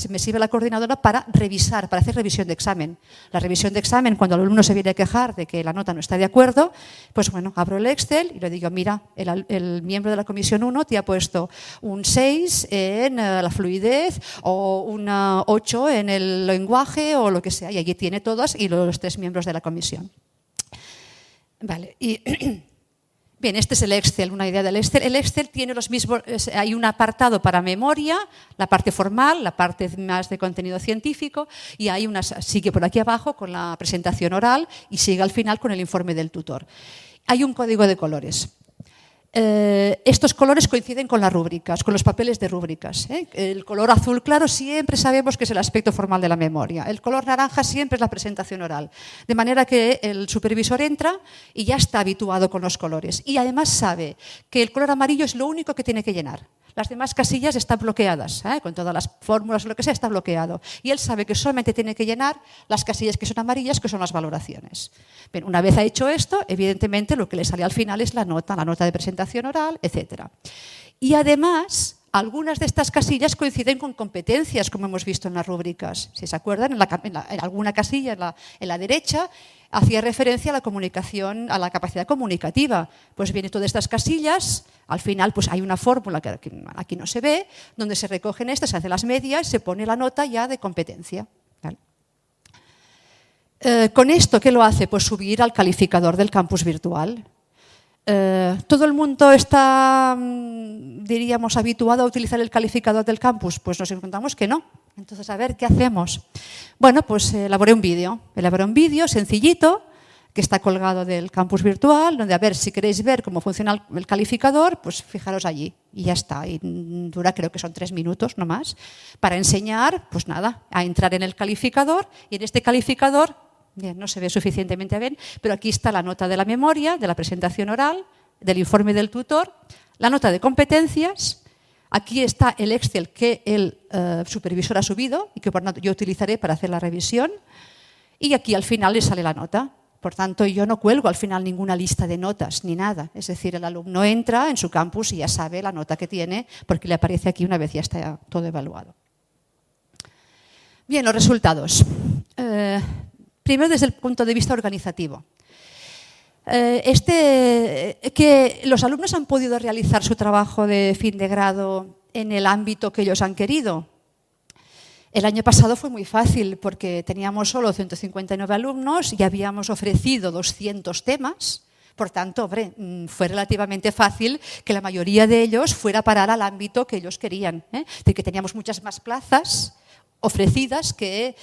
me sirve la coordinadora para revisar, para hacer revisión de examen. La revisión de examen, cuando el alumno se viene a quejar de que la nota no está de acuerdo, pues bueno, abro el Excel y le digo, mira, el miembro de la comisión 1 te ha puesto un 6 en la fluidez o un 8 en el lenguaje o lo que sea, y allí tiene todas y los 3 miembros de la comisión. Vale, y bien, este es el Excel, una idea del Excel. El Excel tiene los mismos, hay un apartado para memoria, la parte formal, la parte más de contenido científico, y hay sigue por aquí abajo con la presentación oral y sigue al final con el informe del tutor. Hay un código de colores. Estos colores coinciden con las rúbricas, con los papeles de rúbricas. El color azul claro siempre sabemos que es el aspecto formal de la memoria. El color naranja siempre es la presentación oral. De manera que el supervisor entra y ya está habituado con los colores. Y además sabe que el color amarillo es lo único que tiene que llenar. Las demás casillas están bloqueadas, con todas las fórmulas o lo que sea, está bloqueado. Y él sabe que solamente tiene que llenar las casillas que son amarillas, que son las valoraciones. Bien, una vez ha hecho esto, evidentemente lo que le sale al final es la nota de presentación oral, etc. Y además, algunas de estas casillas coinciden con competencias, como hemos visto en las rúbricas. Si se acuerdan, en alguna casilla, en la derecha, hacía referencia a la comunicación, a la capacidad comunicativa. Pues bien, todas estas casillas, al final pues hay una fórmula que aquí no se ve, donde se recogen estas, se hacen las medias y se pone la nota ya de competencia. ¿Vale? Con esto, ¿qué lo hace? Pues subir al calificador del campus virtual. ¿Todo el mundo está, diríamos, habituado a utilizar el calificador del campus? Pues nos encontramos que no. Entonces, a ver, ¿qué hacemos? Bueno, pues elaboré un vídeo. Sencillito, que está colgado del campus virtual, donde, a ver, si queréis ver cómo funciona el calificador, pues fijaros allí. Y ya está. Y dura, creo que son 3 minutos, no más, para enseñar, pues nada, a entrar en el calificador. Y en este calificador, bien, no se ve suficientemente bien, pero aquí está la nota de la memoria, de la presentación oral, del informe del tutor, la nota de competencias. Aquí está el Excel que el supervisor ha subido y que por tanto yo utilizaré para hacer la revisión. Y aquí al final le sale la nota. Por tanto, yo no cuelgo al final ninguna lista de notas ni nada. Es decir, el alumno entra en su campus y ya sabe la nota que tiene porque le aparece aquí una vez ya está todo evaluado. Bien, los resultados. Primero, desde el punto de vista organizativo. Que los alumnos han podido realizar su trabajo de fin de grado en el ámbito que ellos han querido. El año pasado fue muy fácil porque teníamos solo 159 alumnos y habíamos ofrecido 200 temas. Por tanto, hombre, fue relativamente fácil que la mayoría de ellos fuera a parar al ámbito que ellos querían. Es decir, que teníamos muchas más plazas ofrecidas que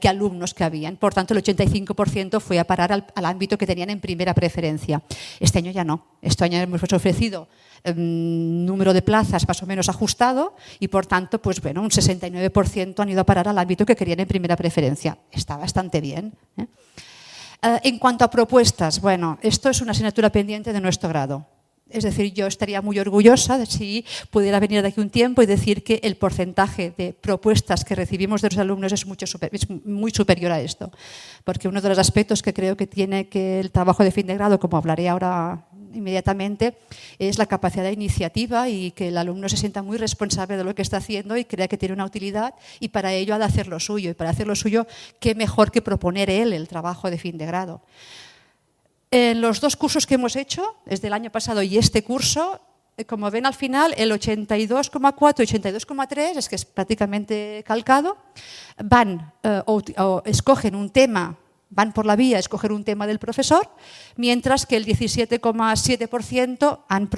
alumnos que habían. Por tanto, el 85% fue a parar al ámbito que tenían en primera preferencia. Este año ya no. Este año hemos ofrecido número de plazas más o menos ajustado y, por tanto, pues bueno, un 69% han ido a parar al ámbito que querían en primera preferencia. Está bastante bien. En cuanto a propuestas, bueno, esto es una asignatura pendiente de nuestro grado. Es decir, yo estaría muy orgullosa de si pudiera venir de aquí un tiempo y decir que el porcentaje de propuestas que recibimos de los alumnos es muy superior a esto. Porque uno de los aspectos que creo que tiene que el trabajo de fin de grado, como hablaré ahora inmediatamente, es la capacidad de iniciativa y que el alumno se sienta muy responsable de lo que está haciendo y crea que tiene una utilidad y para ello ha de hacer lo suyo. Y para hacer lo suyo, qué mejor que proponer él el trabajo de fin de grado. En los 2 cursos que hemos hecho, desde el año pasado y este curso, como ven al final, el 82,4 y 82,3, es que es prácticamente calcado, escogen un tema, van por la vía a escoger un tema del profesor, mientras que el 17,7% han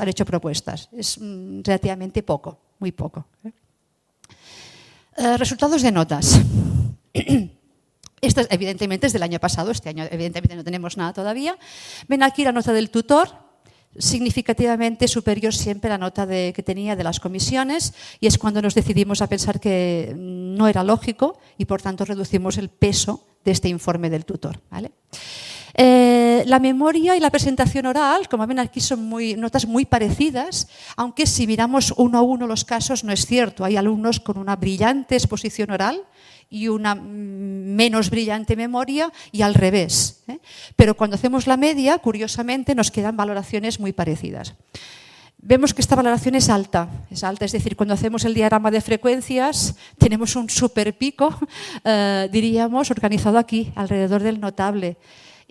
hecho propuestas. Es relativamente poco, muy poco. Resultados de notas. Esto evidentemente es del año pasado, este año evidentemente no tenemos nada todavía. Ven aquí la nota del tutor, significativamente superior siempre a la nota que tenía de las comisiones, y es cuando nos decidimos a pensar que no era lógico y por tanto reducimos el peso de este informe del tutor. ¿Vale? La memoria y la presentación oral, como ven aquí, son notas muy parecidas, aunque si miramos uno a uno los casos no es cierto. Hay alumnos con una brillante exposición oral y una menos brillante memoria y al revés. Pero cuando hacemos la media, curiosamente, nos quedan valoraciones muy parecidas. Vemos que esta valoración es alta, es decir, cuando hacemos el diagrama de frecuencias tenemos un superpico, diríamos, organizado aquí, alrededor del notable.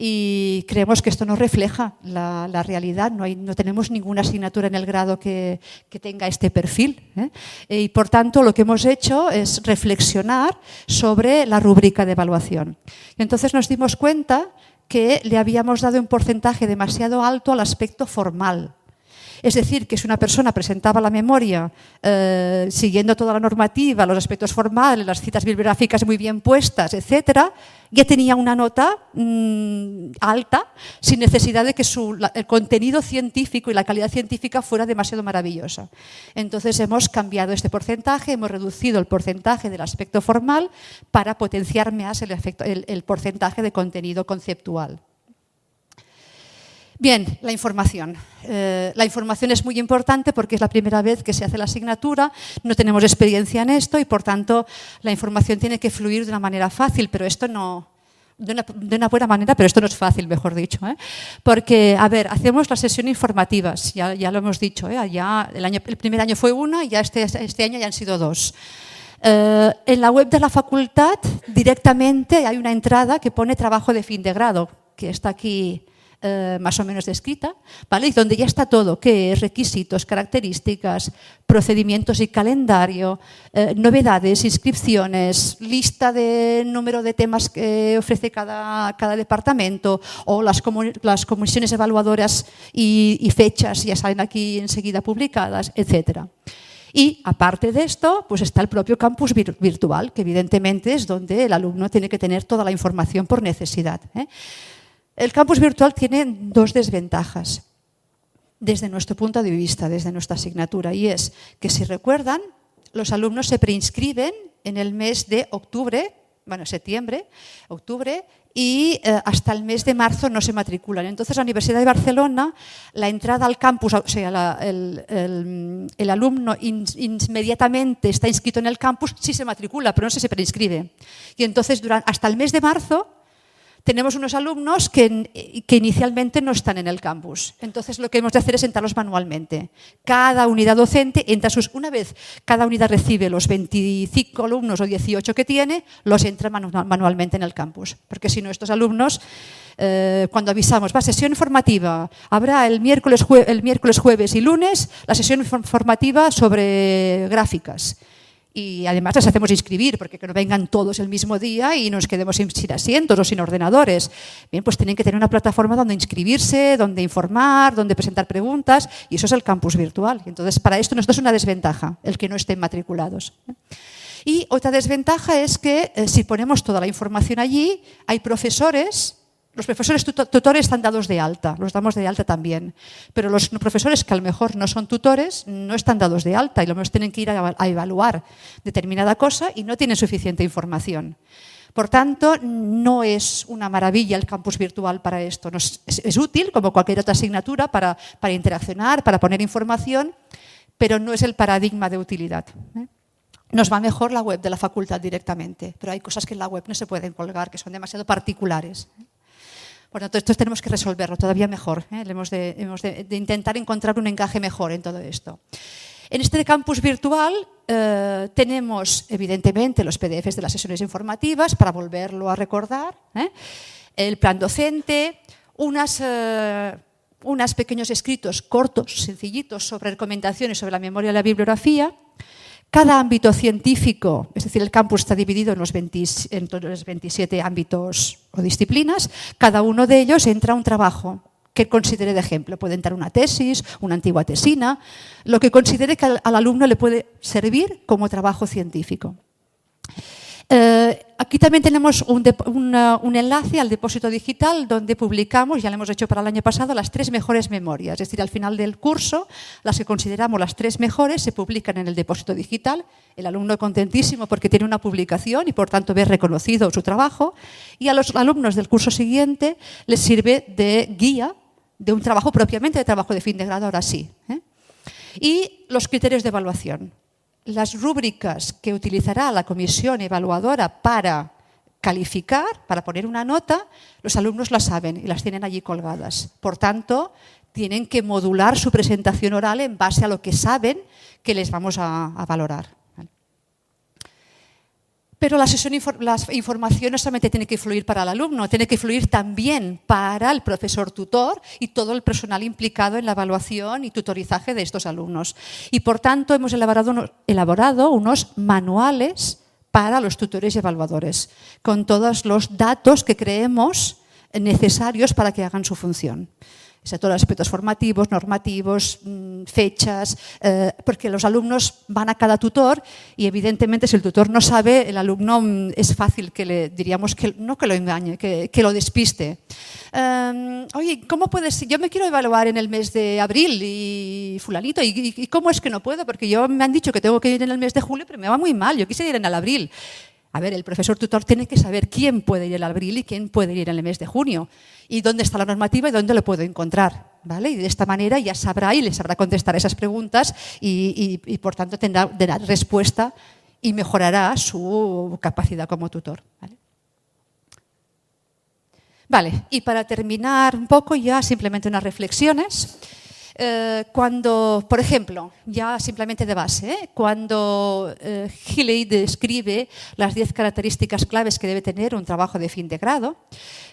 Y creemos que esto no refleja la realidad, no tenemos ninguna asignatura en el grado que tenga este perfil. Y por tanto lo que hemos hecho es reflexionar sobre la rúbrica de evaluación. Y entonces nos dimos cuenta que le habíamos dado un porcentaje demasiado alto al aspecto formal. Es decir, que si una persona presentaba la memoria siguiendo toda la normativa, los aspectos formales, las citas bibliográficas muy bien puestas, etcétera, ya tenía una nota alta sin necesidad de que el contenido científico y la calidad científica fuera demasiado maravillosa. Entonces hemos cambiado este porcentaje, hemos reducido el porcentaje del aspecto formal para potenciar más el porcentaje de contenido conceptual. Bien, la información. La información es muy importante porque es la primera vez que se hace la asignatura, no tenemos experiencia en esto y por tanto la información tiene que fluir de una manera fácil, pero esto no, de una buena manera, pero esto no es fácil, mejor dicho. Porque, a ver, hacemos las sesiones informativas, ya lo hemos dicho, ya el primer año fue una y ya este año ya han sido 2. En la web de la facultad directamente hay una entrada que pone trabajo de fin de grado, que está aquí más o menos descrita, ¿vale? Y donde ya está todo, qué es, requisitos, características, procedimientos y calendario, novedades, inscripciones, lista de número de temas que ofrece cada departamento o las comisiones evaluadoras y fechas ya salen aquí enseguida publicadas, etcétera. Y aparte de esto, pues está el propio campus virtual, que evidentemente es donde el alumno tiene que tener toda la información por necesidad. El campus virtual tiene 2 desventajas desde nuestro punto de vista, desde nuestra asignatura, y es que, si recuerdan, los alumnos se preinscriben en el mes de octubre, septiembre, octubre, y hasta el mes de marzo no se matriculan. Entonces, la Universidad de Barcelona, la entrada al campus, o sea, el alumno inmediatamente está inscrito en el campus, sí se matricula, pero no se preinscribe. Y entonces, hasta el mes de marzo, tenemos unos alumnos que inicialmente no están en el campus. Entonces, lo que hemos de hacer es entrarlos manualmente. Cada unidad docente entra una vez cada unidad recibe los 25 alumnos o 18 que tiene, los entra manualmente en el campus. Porque si no, estos alumnos, cuando avisamos, sesión formativa, habrá el miércoles, jueves y lunes la sesión formativa sobre gráficas. Y además les hacemos inscribir, porque que no vengan todos el mismo día y nos quedemos sin asientos o sin ordenadores. Bien, pues tienen que tener una plataforma donde inscribirse, donde informar, donde presentar preguntas, y eso es el campus virtual. Y entonces, para esto nosotros es una desventaja, el que no estén matriculados. Y otra desventaja es que si ponemos toda la información allí, hay profesores. Los profesores tutores están dados de alta, los damos de alta también, pero los profesores que a lo mejor no son tutores no están dados de alta y lo menos tienen que ir a evaluar determinada cosa y no tienen suficiente información. Por tanto, no es una maravilla el campus virtual para esto. Es útil, como cualquier otra asignatura, para interaccionar, para poner información, pero no es el paradigma de utilidad. Nos va mejor la web de la facultad directamente, pero hay cosas que en la web no se pueden colgar, que son demasiado particulares. Por lo tanto, esto tenemos que resolverlo todavía mejor. Hemos de intentar encontrar un encaje mejor en todo esto. En este campus virtual tenemos, evidentemente, los PDFs de las sesiones informativas para volverlo a recordar, el plan docente, unos pequeños escritos cortos, sencillitos, sobre recomendaciones sobre la memoria y la bibliografía. Cada ámbito científico, es decir, el campus está dividido en los 27 ámbitos o disciplinas, cada uno de ellos entra un trabajo que considere de ejemplo. Puede entrar una tesis, una antigua tesina, lo que considere que al alumno le puede servir como trabajo científico. Aquí también tenemos un enlace al depósito digital donde publicamos, ya lo hemos hecho para el año pasado, las 3 mejores memorias. Es decir, al final del curso, las que consideramos las 3 mejores se publican en el depósito digital. El alumno contentísimo porque tiene una publicación y por tanto ve reconocido su trabajo. Y a los alumnos del curso siguiente les sirve de guía de un trabajo propiamente de trabajo de fin de grado, ahora sí. Y los criterios de evaluación. Las rúbricas que utilizará la comisión evaluadora para calificar, para poner una nota, los alumnos las saben y las tienen allí colgadas. Por tanto, tienen que modular su presentación oral en base a lo que saben que les vamos a valorar. Pero las informaciones solamente tienen que fluir para el alumno, tiene que fluir también para el profesor tutor y todo el personal implicado en la evaluación y tutorizaje de estos alumnos. Y por tanto hemos elaborado unos manuales para los tutores y evaluadores, con todos los datos que creemos necesarios para que hagan su función. O sea, todos los aspectos formativos, normativos, fechas, porque los alumnos van a cada tutor y evidentemente si el tutor no sabe, el alumno es fácil que le diríamos que no que lo engañe, que lo despiste. Oye, ¿cómo puedes? Yo me quiero evaluar en el mes de abril y fulanito, ¿y cómo es que no puedo? Porque me han dicho que tengo que ir en el mes de julio, pero me va muy mal, yo quisiera ir en el abril. A ver, el profesor tutor tiene que saber quién puede ir en abril y quién puede ir en el mes de junio y dónde está la normativa y dónde lo puedo encontrar, ¿vale? Y de esta manera ya sabrá y le sabrá contestar esas preguntas y por tanto tendrá respuesta y mejorará su capacidad como tutor, ¿vale? Vale, y para terminar un poco ya simplemente unas reflexiones. Cuando, por ejemplo, ya simplemente de base, cuando Healy describe las 10 características claves que debe tener un trabajo de fin de grado,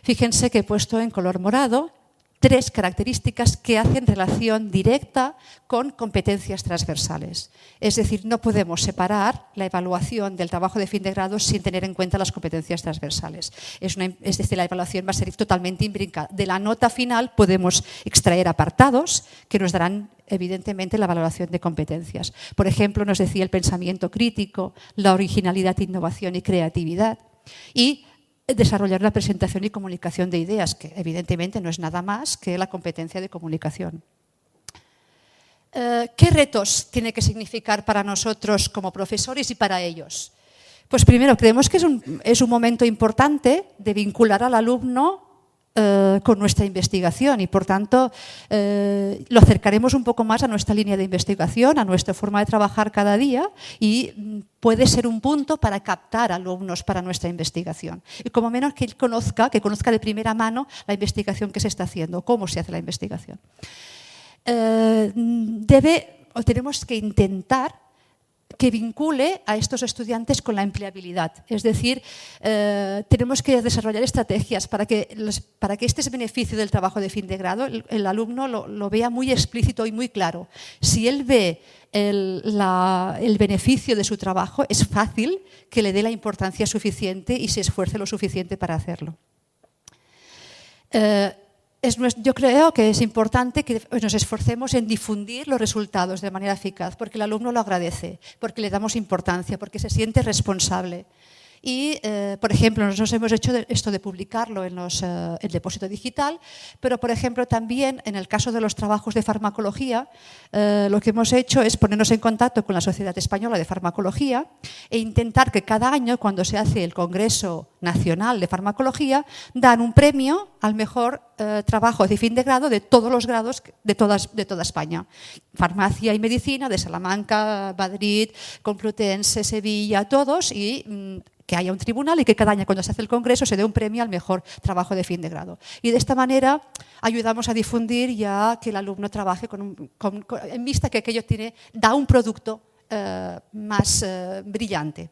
fíjense que he puesto en color morado 3 características que hacen relación directa con competencias transversales. Es decir, no podemos separar la evaluación del trabajo de fin de grado sin tener en cuenta las competencias transversales. Es decir, la evaluación va a ser totalmente imbrincada. De la nota final podemos extraer apartados que nos darán evidentemente la valoración de competencias. Por ejemplo, nos decía el pensamiento crítico, la originalidad, innovación y creatividad. Y desarrollar una presentación y comunicación de ideas, que evidentemente no es nada más que la competencia de comunicación. ¿Qué retos tiene que significar para nosotros como profesores y para ellos? Pues primero, creemos que es un momento importante de vincular al alumno con nuestra investigación y por tanto lo acercaremos un poco más a nuestra línea de investigación, a nuestra forma de trabajar cada día y puede ser un punto para captar alumnos para nuestra investigación. Y como menos que conozca de primera mano la investigación que se está haciendo, cómo se hace la investigación. Tenemos que intentar que vincule a estos estudiantes con la empleabilidad. Es decir, tenemos que desarrollar estrategias para que este beneficio del trabajo de fin de grado el alumno lo vea muy explícito y muy claro. Si él ve el beneficio de su trabajo, es fácil que le dé la importancia suficiente y se esfuerce lo suficiente para hacerlo. Yo creo que es importante que nos esforcemos en difundir los resultados de manera eficaz, porque el alumno lo agradece, porque le damos importancia, porque se siente responsable. Y, por ejemplo, nosotros hemos hecho esto de publicarlo en el depósito digital, pero, por ejemplo, también en el caso de los trabajos de farmacología, lo que hemos hecho es ponernos en contacto con la Sociedad Española de Farmacología e intentar que cada año, cuando se hace el Congreso Nacional de Farmacología, dan un premio al mejor trabajo de fin de grado de todos los grados de toda España. Farmacia y Medicina, de Salamanca, Madrid, Complutense, Sevilla, todos, y que haya un tribunal y que cada año cuando se hace el congreso se dé un premio al mejor trabajo de fin de grado. Y de esta manera ayudamos a difundir ya que el alumno trabaje en vista que aquello da un producto más brillante.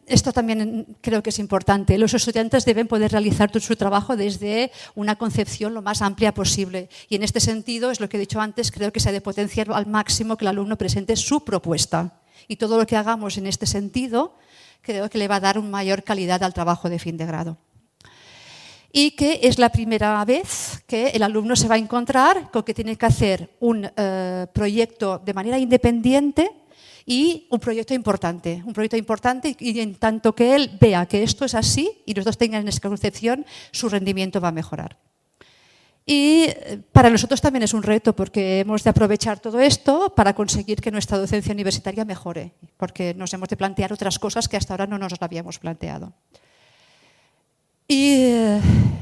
Esto también creo que es importante. Los estudiantes deben poder realizar todo su trabajo desde una concepción lo más amplia posible. Y en este sentido, es lo que he dicho antes, creo que se ha de potenciar al máximo que el alumno presente su propuesta. Y todo lo que hagamos en este sentido creo que le va a dar una mayor calidad al trabajo de fin de grado. Y que es la primera vez que el alumno se va a encontrar con que tiene que hacer un proyecto de manera independiente y un proyecto importante y en tanto que él vea que esto es así y los dos tengan esa concepción, su rendimiento va a mejorar. Y para nosotros también es un reto porque hemos de aprovechar todo esto para conseguir que nuestra docencia universitaria mejore, porque nos hemos de plantear otras cosas que hasta ahora no nos lo habíamos planteado. Y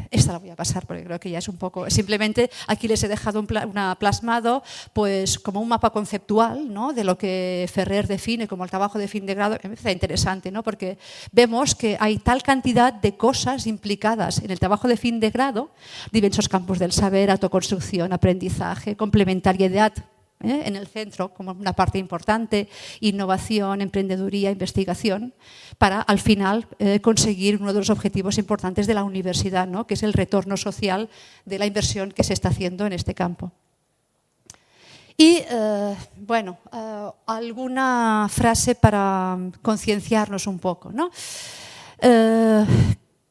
esta la voy a pasar porque creo que ya es un poco... Simplemente aquí les he dejado un plasmado pues, como un mapa conceptual, ¿no?, de lo que Ferrer define como el trabajo de fin de grado. Me parece interesante, ¿no?, porque vemos que hay tal cantidad de cosas implicadas en el trabajo de fin de grado, diversos campos del saber, autoconstrucción, aprendizaje, complementariedad, en el centro como una parte importante, innovación, emprendeduría, investigación, para al final conseguir uno de los objetivos importantes de la universidad, ¿no?, que es el retorno social de la inversión que se está haciendo en este campo. Y, bueno, alguna frase para concienciarnos un poco, ¿no?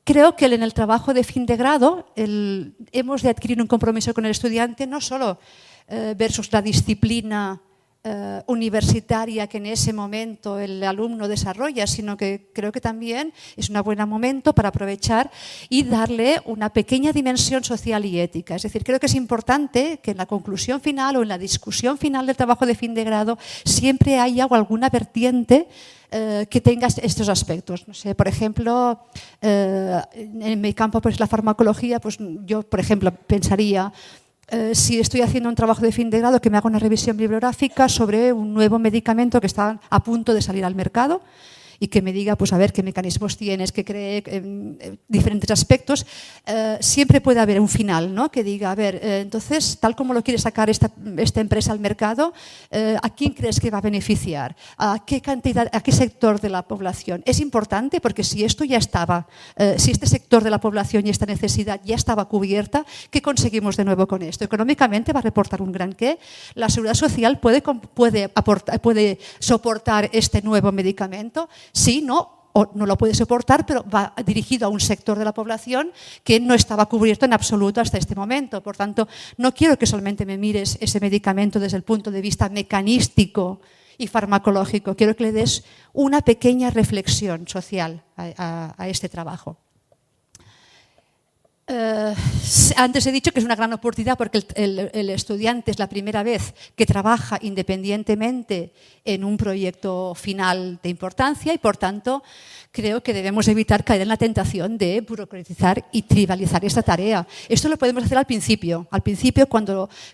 Creo que en el trabajo de fin de grado hemos de adquirir un compromiso con el estudiante, no solo versus la disciplina universitaria que en ese momento el alumno desarrolla, sino que creo que también es un buen momento para aprovechar y darle una pequeña dimensión social y ética. Es decir, creo que es importante que en la conclusión final o en la discusión final del trabajo de fin de grado siempre haya alguna vertiente que tenga estos aspectos. No sé, por ejemplo, en mi campo, pues la farmacología, pues yo, por ejemplo, pensaría si estoy haciendo un trabajo de fin de grado, que me haga una revisión bibliográfica sobre un nuevo medicamento que está a punto de salir al mercado y que me diga, pues a ver qué mecanismos tienes, que cree diferentes aspectos. Siempre puede haber un final, ¿no?, que diga, a ver, entonces, tal como lo quiere sacar esta empresa al mercado, ¿a quién crees que va a beneficiar? ¿A qué cantidad, a qué sector de la población? Es importante porque si esto ya estaba, si este sector de la población y esta necesidad ya estaba cubierta, ¿qué conseguimos de nuevo con esto? Económicamente va a reportar un gran qué. La Seguridad Social puede soportar este nuevo medicamento. Sí, no, o no lo puede soportar, pero va dirigido a un sector de la población que no estaba cubierto en absoluto hasta este momento. Por tanto, no quiero que solamente me mires ese medicamento desde el punto de vista mecanístico y farmacológico. Quiero que le des una pequeña reflexión social a este trabajo. Antes he dicho que es una gran oportunidad porque el estudiante es la primera vez que trabaja independientemente en un proyecto final de importancia y, por tanto, creo que debemos evitar caer en la tentación de burocratizar y tribalizar esta tarea. Esto lo podemos hacer al principio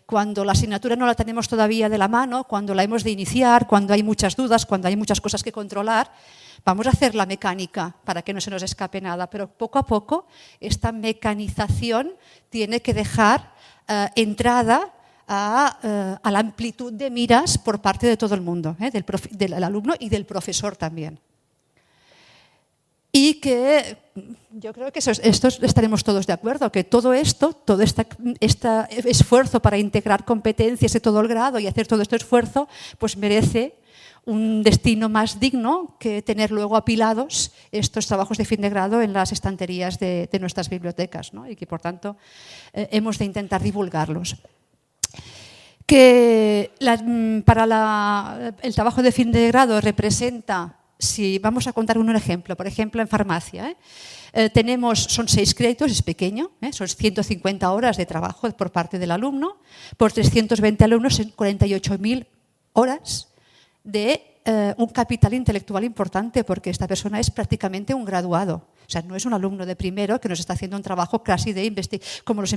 cuando la asignatura no la tenemos todavía de la mano, cuando la hemos de iniciar, cuando hay muchas dudas, cuando hay muchas cosas que controlar. Vamos a hacer la mecánica para que no se nos escape nada, pero poco a poco esta mecanización tiene que dejar entrada a la amplitud de miras por parte de todo el mundo, del alumno y del profesor también. Y que yo creo que estos estaremos todos de acuerdo, que todo esto, todo este esfuerzo para integrar competencias de todo el grado y hacer todo este esfuerzo, pues merece un destino más digno que tener luego apilados estos trabajos de fin de grado en las estanterías de nuestras bibliotecas, ¿no? Y que, por tanto, hemos de intentar divulgarlos. Que el trabajo de fin de grado representa, si vamos a contar un ejemplo, por ejemplo, en farmacia, son 6 créditos, es pequeño, son 150 horas de trabajo por parte del alumno, por 320 alumnos son 48.000 horas de un capital intelectual importante, porque esta persona es prácticamente un graduado. O sea, no es un alumno de primero que nos está haciendo un trabajo casi como los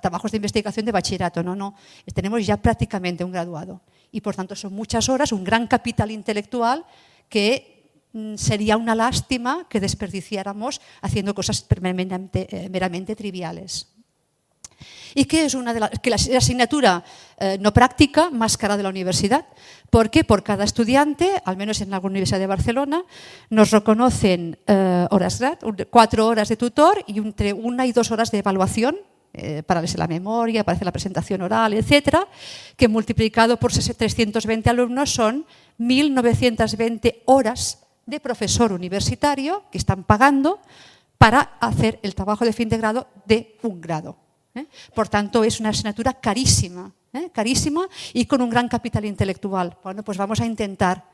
trabajos de investigación de bachillerato. No, tenemos ya prácticamente un graduado. Y por tanto son muchas horas, un gran capital intelectual que sería una lástima que desperdiciáramos haciendo cosas meramente triviales. Y que es la asignatura no práctica más cara de la universidad, porque por cada estudiante, al menos en la Universidad de Barcelona, nos reconocen 4 horas de tutor y entre 1 y 2 horas de evaluación para leer la memoria, para hacer la presentación oral, etcétera, que multiplicado por 320 alumnos son 1.920 horas de profesor universitario que están pagando para hacer el trabajo de fin de grado de un grado. Por tanto, es una asignatura carísima carísima y con un gran capital intelectual. Bueno, pues vamos a intentar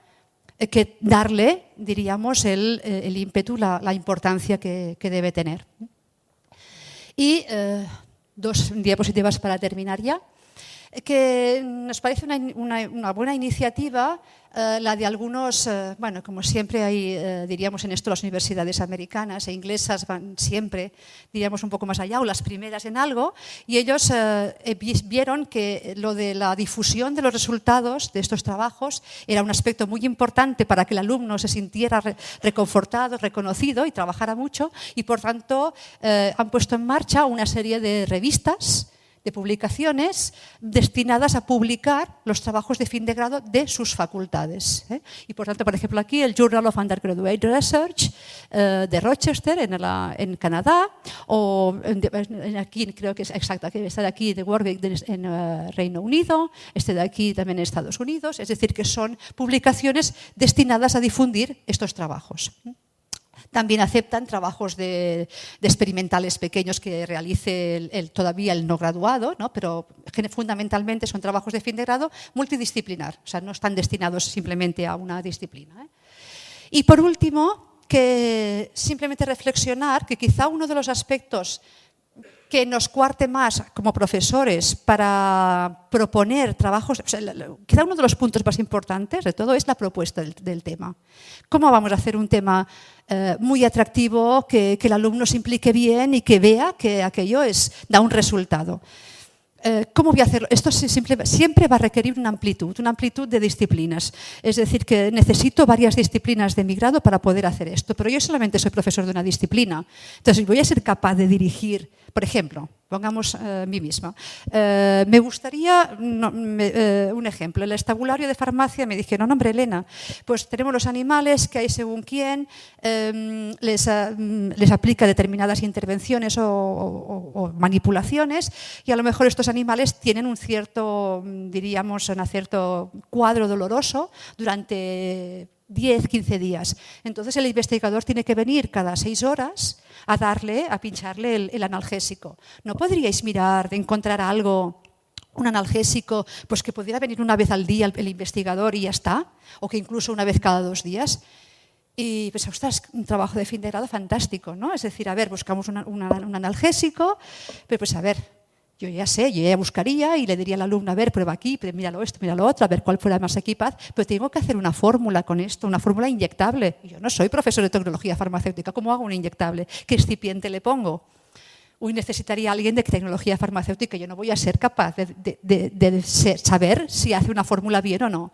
darle, diríamos, el ímpetu, la importancia que debe tener. Y 2 diapositivas para terminar ya, que nos parece una buena iniciativa, la de algunos, bueno, como siempre hay, diríamos en esto, las universidades americanas e inglesas van siempre, diríamos, un poco más allá, o las primeras en algo, y ellos vieron que lo de la difusión de los resultados de estos trabajos era un aspecto muy importante para que el alumno se sintiera reconfortado, reconocido y trabajara mucho, y por tanto han puesto en marcha una serie de revistas, de publicaciones destinadas a publicar los trabajos de fin de grado de sus facultades. Y por tanto, por ejemplo, aquí el Journal of Undergraduate Research de Rochester, en Canadá, o aquí creo que es exacto, este de aquí de Warwick en Reino Unido, este de aquí también en Estados Unidos, es decir, que son publicaciones destinadas a difundir estos trabajos. También aceptan trabajos de experimentales pequeños que realice todavía el no graduado, ¿no? Pero fundamentalmente son trabajos de fin de grado multidisciplinar, o sea, no están destinados simplemente a una disciplina. Y por último, que simplemente reflexionar que quizá uno de los aspectos que nos cuarte más como profesores para proponer trabajos, o sea, quizá uno de los puntos más importantes de todo es la propuesta del tema. ¿Cómo vamos a hacer un tema muy atractivo, que el alumno se implique bien y que vea que aquello da un resultado? ¿Cómo voy a hacerlo? Esto siempre va a requerir una amplitud de disciplinas. Es decir, que necesito varias disciplinas de mi grado para poder hacer esto, pero yo solamente soy profesor de una disciplina. Entonces, voy a ser capaz de dirigir, por ejemplo, pongamos mí misma. Me gustaría, un ejemplo, el estabulario de farmacia me dijeron, no, hombre, Elena, pues tenemos los animales que hay según quién, les aplica determinadas intervenciones o manipulaciones y a lo mejor estos animales tienen un cierto, diríamos, un cierto cuadro doloroso durante 10, 15 días. Entonces el investigador tiene que venir cada 6 horas a pincharle el analgésico. ¿No podríais mirar de encontrar algo, un analgésico, pues que pudiera venir una vez al día el investigador y ya está? O que incluso una vez cada 2 días. Y pues, ostras, un trabajo de fin de grado fantástico, ¿no? Es decir, a ver, buscamos un analgésico, pero pues a ver, yo ya buscaría y le diría al alumno, a ver, prueba aquí, míralo esto, míralo otro, a ver cuál fuera más eficaz, pero tengo que hacer una fórmula con esto, una fórmula inyectable. Yo no soy profesor de tecnología farmacéutica, ¿cómo hago un inyectable? ¿Qué excipiente le pongo? Uy, necesitaría alguien de tecnología farmacéutica, yo no voy a ser capaz de saber si hace una fórmula bien o no.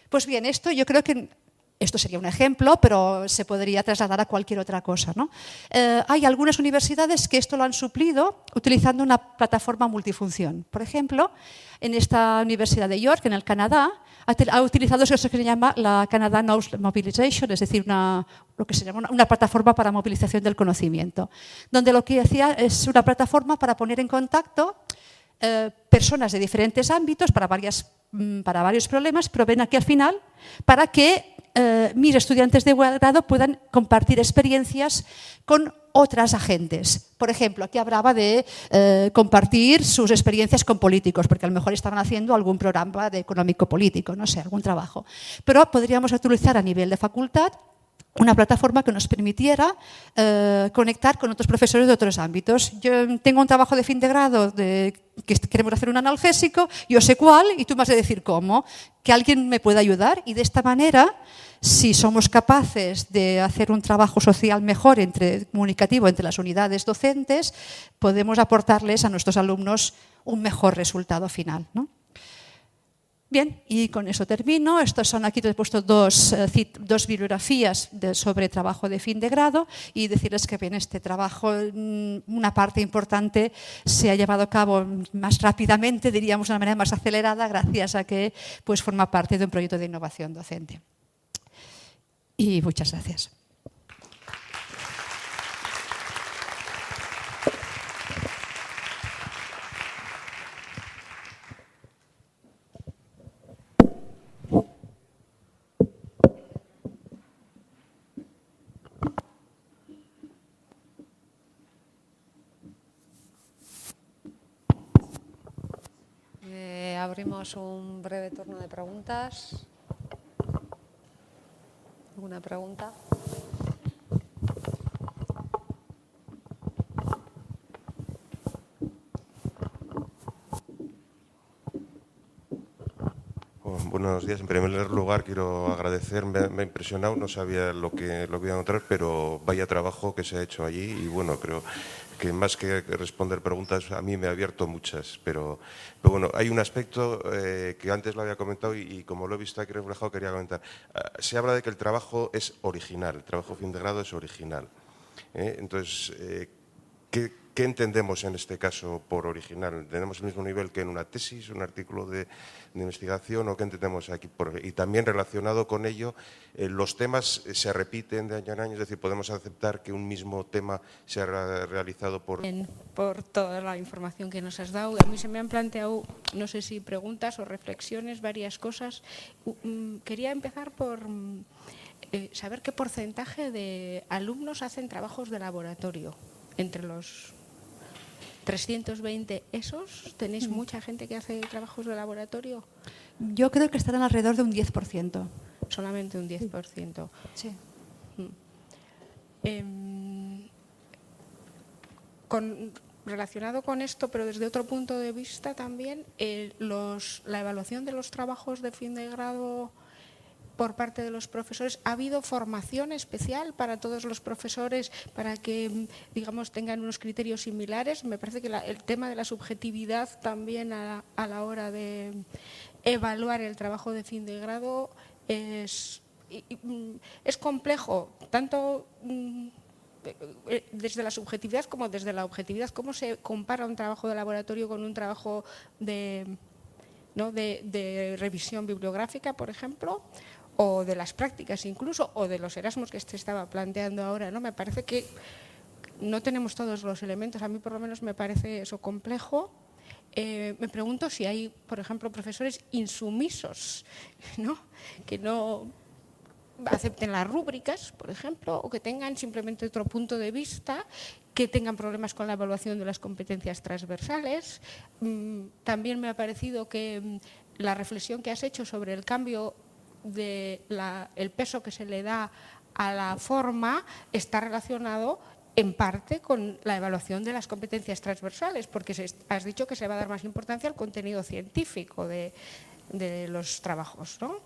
Pues bien, esto yo creo que esto sería un ejemplo, pero se podría trasladar a cualquier otra cosa, ¿no? Hay algunas universidades que esto lo han suplido utilizando una plataforma multifunción. Por ejemplo, en esta Universidad de York, en el Canadá, ha utilizado eso que se llama la Canada Knowledge Mobilization, es decir, lo que se llama una plataforma para movilización del conocimiento, donde lo que hacía es una plataforma para poner en contacto personas de diferentes ámbitos para varios problemas, pero ven aquí al final para que mis estudiantes de grado puedan compartir experiencias con otras agentes. Por ejemplo, aquí hablaba de compartir sus experiencias con políticos, porque a lo mejor estaban haciendo algún programa de económico-político, no sé, algún trabajo. Pero podríamos utilizar a nivel de facultad una plataforma que nos permitiera conectar con otros profesores de otros ámbitos. Yo tengo un trabajo de fin de grado que queremos hacer un analgésico, yo sé cuál y tú me has de decir cómo, que alguien me pueda ayudar y de esta manera, si somos capaces de hacer un trabajo social mejor comunicativo entre las unidades docentes, podemos aportarles a nuestros alumnos un mejor resultado final, ¿no? Bien, y con eso termino. Estos son, aquí te he puesto dos bibliografías sobre trabajo de fin de grado y decirles que bien, este trabajo, una parte importante se ha llevado a cabo más rápidamente, diríamos de una manera más acelerada, gracias a que pues, forma parte de un proyecto de innovación docente. Y muchas gracias. abrimos un breve turno de preguntas. ¿Alguna pregunta? Buenos días. En primer lugar, quiero agradecer, me ha impresionado, no sabía lo que iba a encontrar, pero vaya trabajo que se ha hecho allí y bueno, creo que más que responder preguntas, a mí me ha abierto muchas, pero bueno, hay un aspecto que antes lo había comentado y como lo he visto aquí reflejado, quería comentar. Se habla de que el trabajo es original, el trabajo fin de grado es original. Entonces, ¿qué entendemos en este caso por original? ¿Tenemos el mismo nivel que en una tesis, un artículo de investigación o qué entendemos aquí? Y también relacionado con ello, los temas se repiten de año en año, es decir, podemos aceptar que un mismo tema sea realizado por... Por toda la información que nos has dado. A mí se me han planteado, no sé si preguntas o reflexiones, varias cosas. Quería empezar por saber qué porcentaje de alumnos hacen trabajos de laboratorio entre los 320 esos. ¿Tenéis mucha gente que hace trabajos de laboratorio? Yo creo que estarán alrededor de un 10%. Solamente un 10%. Sí. Relacionado con esto, pero desde otro punto de vista también, la evaluación de los trabajos de fin de grado por parte de los profesores, ¿ha habido formación especial para todos los profesores para que, digamos, tengan unos criterios similares? Me parece que el tema de la subjetividad también a la hora de evaluar el trabajo de fin de grado es complejo, tanto desde la subjetividad como desde la objetividad. ¿Cómo se compara un trabajo de laboratorio con un trabajo de revisión bibliográfica, por ejemplo? O de las prácticas incluso, o de los Erasmus que se estaba planteando ahora, ¿no? Me parece que no tenemos todos los elementos, a mí por lo menos me parece eso complejo. Me pregunto si hay, por ejemplo, profesores insumisos, ¿no? Que no acepten las rúbricas, por ejemplo, o que tengan simplemente otro punto de vista, que tengan problemas con la evaluación de las competencias transversales. También me ha parecido que la reflexión que has hecho sobre el cambio el peso que se le da a la forma está relacionado en parte con la evaluación de las competencias transversales, porque has dicho que se va a dar más importancia al contenido científico de los trabajos, ¿no?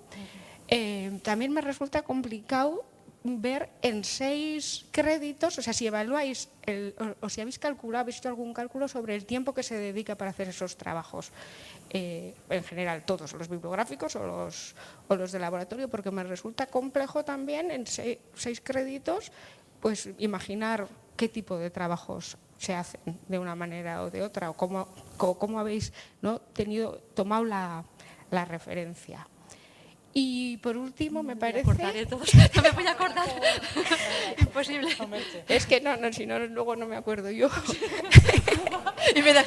También me resulta complicado ver en 6 créditos, o sea, si evaluáis o si habéis hecho algún cálculo sobre el tiempo que se dedica para hacer esos trabajos, en general todos, los bibliográficos o los de laboratorio, porque me resulta complejo también en 6 créditos, pues imaginar qué tipo de trabajos se hacen de una manera o de otra, o cómo habéis, ¿no?, tomado la referencia. Y por último, me parece... No me voy a acordar. Imposible. Es que si no, luego no me acuerdo yo. Y me da...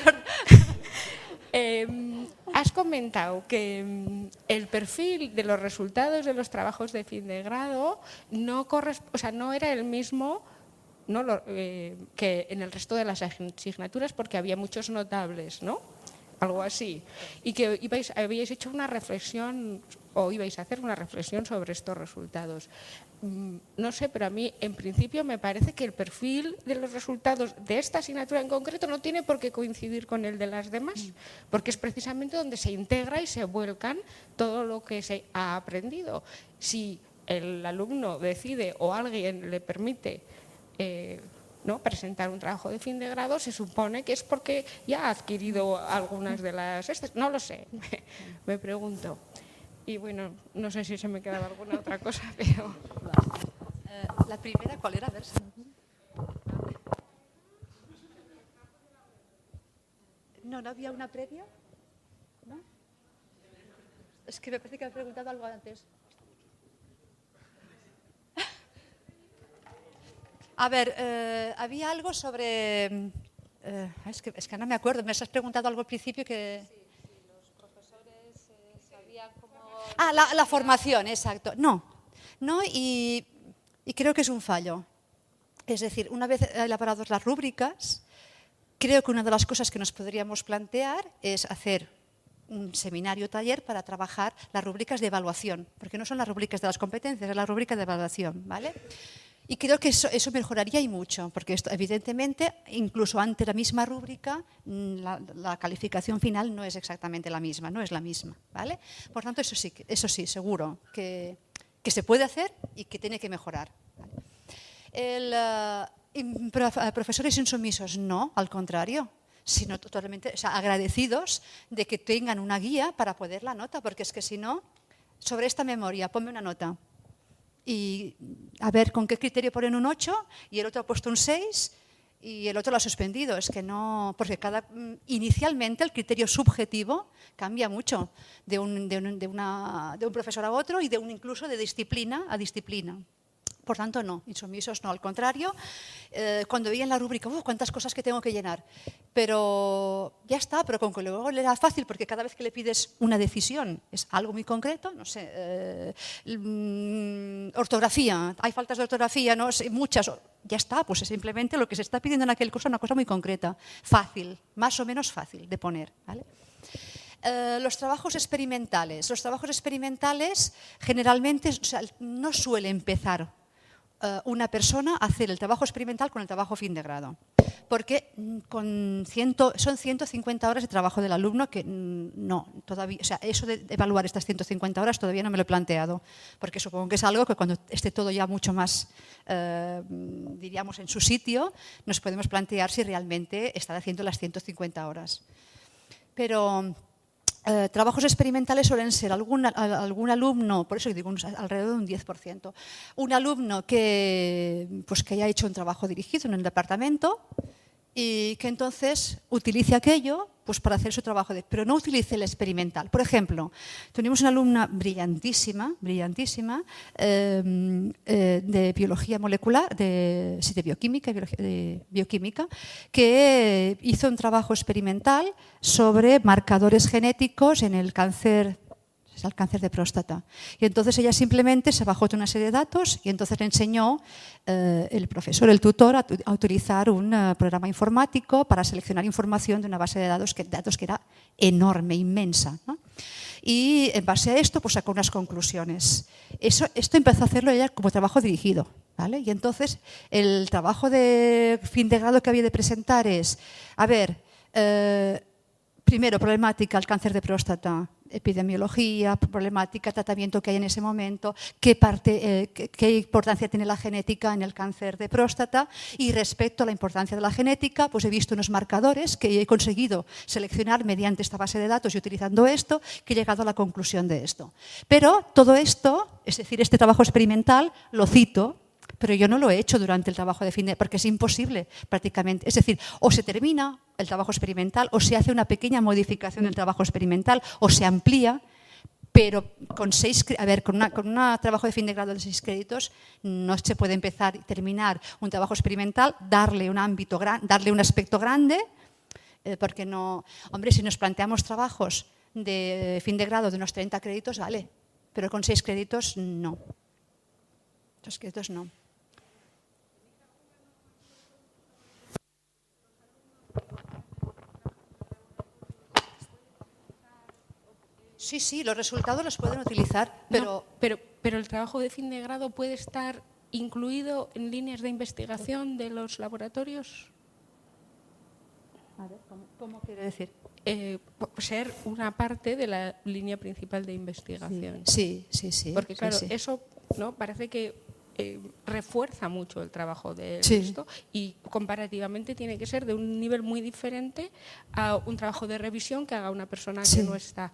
Has comentado que el perfil de los resultados de los trabajos de fin de grado no era el mismo, ¿no?, que en el resto de las asignaturas, porque había muchos notables, ¿no? Algo así. Y que habíais hecho una reflexión, o ibais a hacer una reflexión sobre estos resultados. No sé, pero a mí en principio me parece que el perfil de los resultados de esta asignatura en concreto no tiene por qué coincidir con el de las demás, porque es precisamente donde se integra y se vuelcan todo lo que se ha aprendido. Si el alumno decide o alguien le permite ¿no?, presentar un trabajo de fin de grado, se supone que es porque ya ha adquirido algunas de las... No lo sé, me pregunto. Y bueno, no sé si se me quedaba alguna otra cosa, pero... La primera, ¿cuál era? A ver si... ¿No había una previa? ¿No? Es que me parece que me he preguntado algo antes. A ver, había algo sobre... es que no me acuerdo, me has preguntado algo al principio que... Sí, los profesores sabían cómo... La formación, exacto. No, y creo que es un fallo. Es decir, una vez elaboradas las rúbricas, creo que una de las cosas que nos podríamos plantear es hacer un seminario taller para trabajar las rúbricas de evaluación, porque no son las rúbricas de las competencias, es la rúbrica de evaluación, ¿vale? Y creo que eso mejoraría y mucho, porque esto, evidentemente, incluso ante la misma rúbrica, la calificación final no es exactamente la misma, no es la misma, ¿vale? Por tanto, eso sí, seguro que se puede hacer y que tiene que mejorar. Profesores insumisos, no, al contrario, sino totalmente, o sea, agradecidos de que tengan una guía para poder la nota, porque es que si no, sobre esta memoria, ponme una nota. Y a ver con qué criterio ponen un 8 y el otro ha puesto un 6 y el otro lo ha suspendido. Es que no, porque inicialmente el criterio subjetivo cambia mucho de un profesor a otro y incluso de disciplina a disciplina. Por tanto, no, insumisos no, al contrario, cuando veía en la rúbrica, cuántas cosas que tengo que llenar, pero ya está, pero con que luego le era fácil, porque cada vez que le pides una decisión es algo muy concreto, no sé, ortografía, hay faltas de ortografía, no sé, muchas, ya está, pues es simplemente lo que se está pidiendo en aquel curso, una cosa muy concreta, fácil, más o menos fácil de poner, ¿vale? Los trabajos experimentales. Los trabajos experimentales generalmente, o sea, no suele empezar una persona a hacer el trabajo experimental con el trabajo fin de grado, porque son 150 horas de trabajo del alumno que no, todavía, o sea, eso de evaluar estas 150 horas todavía no me lo he planteado, porque supongo que es algo que cuando esté todo ya mucho más, diríamos, en su sitio, nos podemos plantear si realmente está haciendo las 150 horas. Pero trabajos experimentales suelen ser algún alumno, por eso digo alrededor de un 10%, un alumno que haya hecho un trabajo dirigido en el departamento y que entonces utilice aquello para hacer su trabajo, pero no utilice el experimental. Por ejemplo, tenemos una alumna brillantísima, de biología molecular, de bioquímica, que hizo un trabajo experimental sobre marcadores genéticos en el cáncer de próstata. Y entonces ella simplemente se bajó una serie de datos y entonces le enseñó el profesor, el tutor, a utilizar un programa informático para seleccionar información de una base de datos que era enorme, inmensa, ¿no? Y en base a esto sacó unas conclusiones. Esto empezó a hacerlo ella como trabajo dirigido, ¿vale? Y entonces el trabajo de fin de grado que había de presentar es, a ver, primero, problemática, el cáncer de próstata, epidemiología, problemática, tratamiento que hay en ese momento, qué importancia tiene la genética en el cáncer de próstata, y respecto a la importancia de la genética, he visto unos marcadores que he conseguido seleccionar mediante esta base de datos y utilizando esto, que he llegado a la conclusión de esto. Pero todo esto, es decir, este trabajo experimental, lo cito, pero yo no lo he hecho durante el trabajo de fin de, porque es imposible prácticamente. Es decir, o se termina el trabajo experimental o se hace una pequeña modificación del trabajo experimental o se amplía, pero con un trabajo de fin de grado de 6 créditos no se puede empezar y terminar un trabajo experimental, darle un aspecto grande, porque no... Hombre, si nos planteamos trabajos de fin de grado de unos 30 créditos, vale, pero con 6 créditos no. 6 créditos no. Sí, los resultados los pueden utilizar, pero... No, pero el trabajo de fin de grado puede estar incluido en líneas de investigación de los laboratorios. A ver, ¿cómo quiere decir? Ser una parte de la línea principal de investigación. Sí. Porque claro, sí. eso, ¿no? Parece que refuerza mucho el trabajo de esto y comparativamente tiene que ser de un nivel muy diferente a un trabajo de revisión que haga una persona que no está.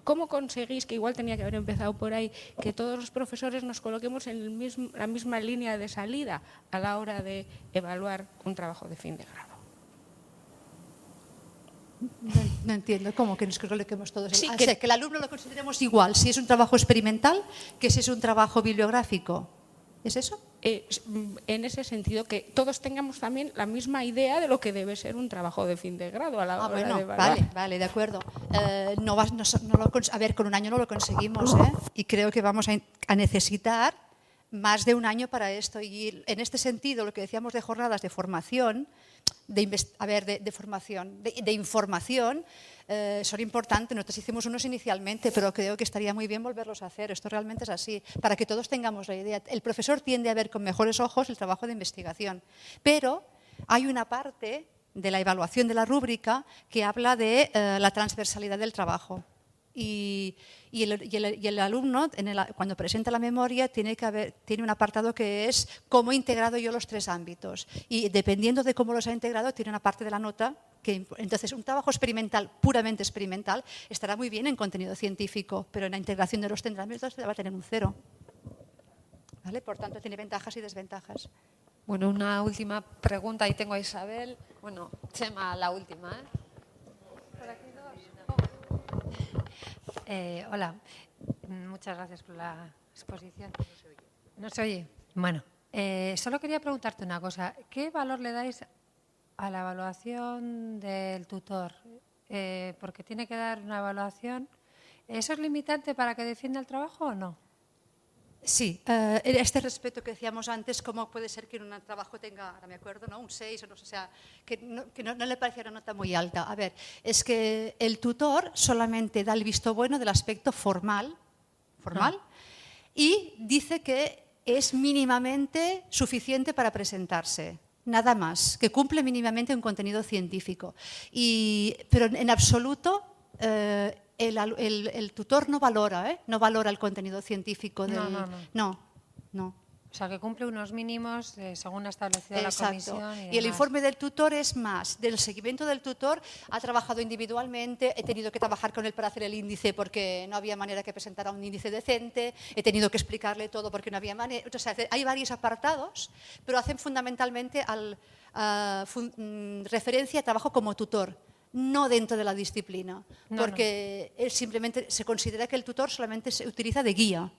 ¿Cómo conseguís, que igual tenía que haber empezado por ahí, que todos los profesores nos coloquemos en la misma línea de salida a la hora de evaluar un trabajo de fin de grado? No entiendo, ¿cómo que nos coloquemos todos? Sí, que el alumno lo consideremos igual, si es un trabajo experimental, que si es un trabajo bibliográfico. ¿Es eso? En ese sentido, que todos tengamos también la misma idea de lo que debe ser un trabajo de fin de grado a la hora de evaluar. Vale, de acuerdo. A ver, con un año no lo conseguimos, ¿eh? Y creo que vamos a necesitar más de un año para esto. Y en este sentido, lo que decíamos de jornadas de formación, de formación, de información, son importantes. Nosotros hicimos unos inicialmente, pero creo que estaría muy bien volverlos a hacer. Esto realmente es así, para que todos tengamos la idea. El profesor tiende a ver con mejores ojos el trabajo de investigación, pero hay una parte de la evaluación de la rúbrica que habla de la transversalidad del trabajo. Y el alumno, cuando presenta la memoria, tiene un apartado que es cómo he integrado yo los 3 ámbitos. Y dependiendo de cómo los ha integrado, tiene una parte de la nota que, entonces, un trabajo experimental, puramente experimental, estará muy bien en contenido científico, pero en la integración de los 3 ámbitos va a tener un 0. ¿Vale? Por tanto, tiene ventajas y desventajas. Bueno, una última pregunta. Ahí tengo a Isabel. Bueno, Chema, la última, ¿eh? Por aquí 2. Hola, muchas gracias por la exposición. ¿No se oye? Bueno, solo quería preguntarte una cosa. ¿Qué valor le dais a la evaluación del tutor? Porque tiene que dar una evaluación. ¿Eso es limitante para que defienda el trabajo o no? Sí, este respeto que decíamos antes, cómo puede ser que en un trabajo tenga, ahora me acuerdo, ¿no? Un 6 o no sé, o sea, que no le parecía una nota muy alta. A ver, es que el tutor solamente da el visto bueno del aspecto formal, y dice que es mínimamente suficiente para presentarse. Nada más, que cumple mínimamente un contenido científico. Pero en absoluto el tutor no valora el contenido científico del... No. O sea, que cumple unos mínimos según ha establecido Exacto. la comisión. Y el informe del tutor es más. Del seguimiento del tutor ha trabajado individualmente, he tenido que trabajar con él para hacer el índice porque no había manera que presentara un índice decente, he tenido que explicarle todo porque no había manera. O sea, hay varios apartados, pero hacen fundamentalmente referencia a trabajo como tutor, no dentro de la disciplina, porque él simplemente se considera que el tutor solamente se utiliza de guía.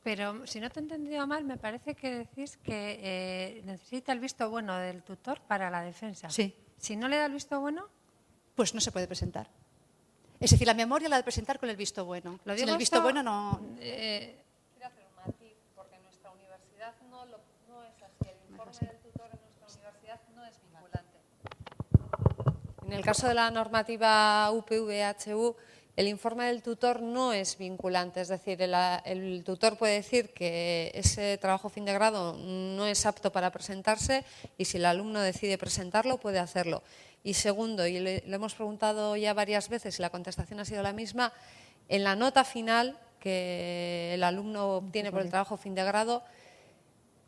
Pero si no te he entendido mal, me parece que decís que necesita el visto bueno del tutor para la defensa. Sí. Si no le da el visto bueno, pues no se puede presentar. Es decir, la memoria la de presentar con el visto bueno. Lo Sin digo el visto esto, bueno no... Quiero hacer un matiz, porque en nuestra universidad no es así. El informe del tutor en nuestra universidad no es vinculante. En el caso de la normativa UPV-HU, el informe del tutor no es vinculante, es decir, el tutor puede decir que ese trabajo fin de grado no es apto para presentarse y si el alumno decide presentarlo, puede hacerlo. Y segundo, y lo hemos preguntado ya varias veces y la contestación ha sido la misma, en la nota final que el alumno obtiene por el trabajo fin de grado,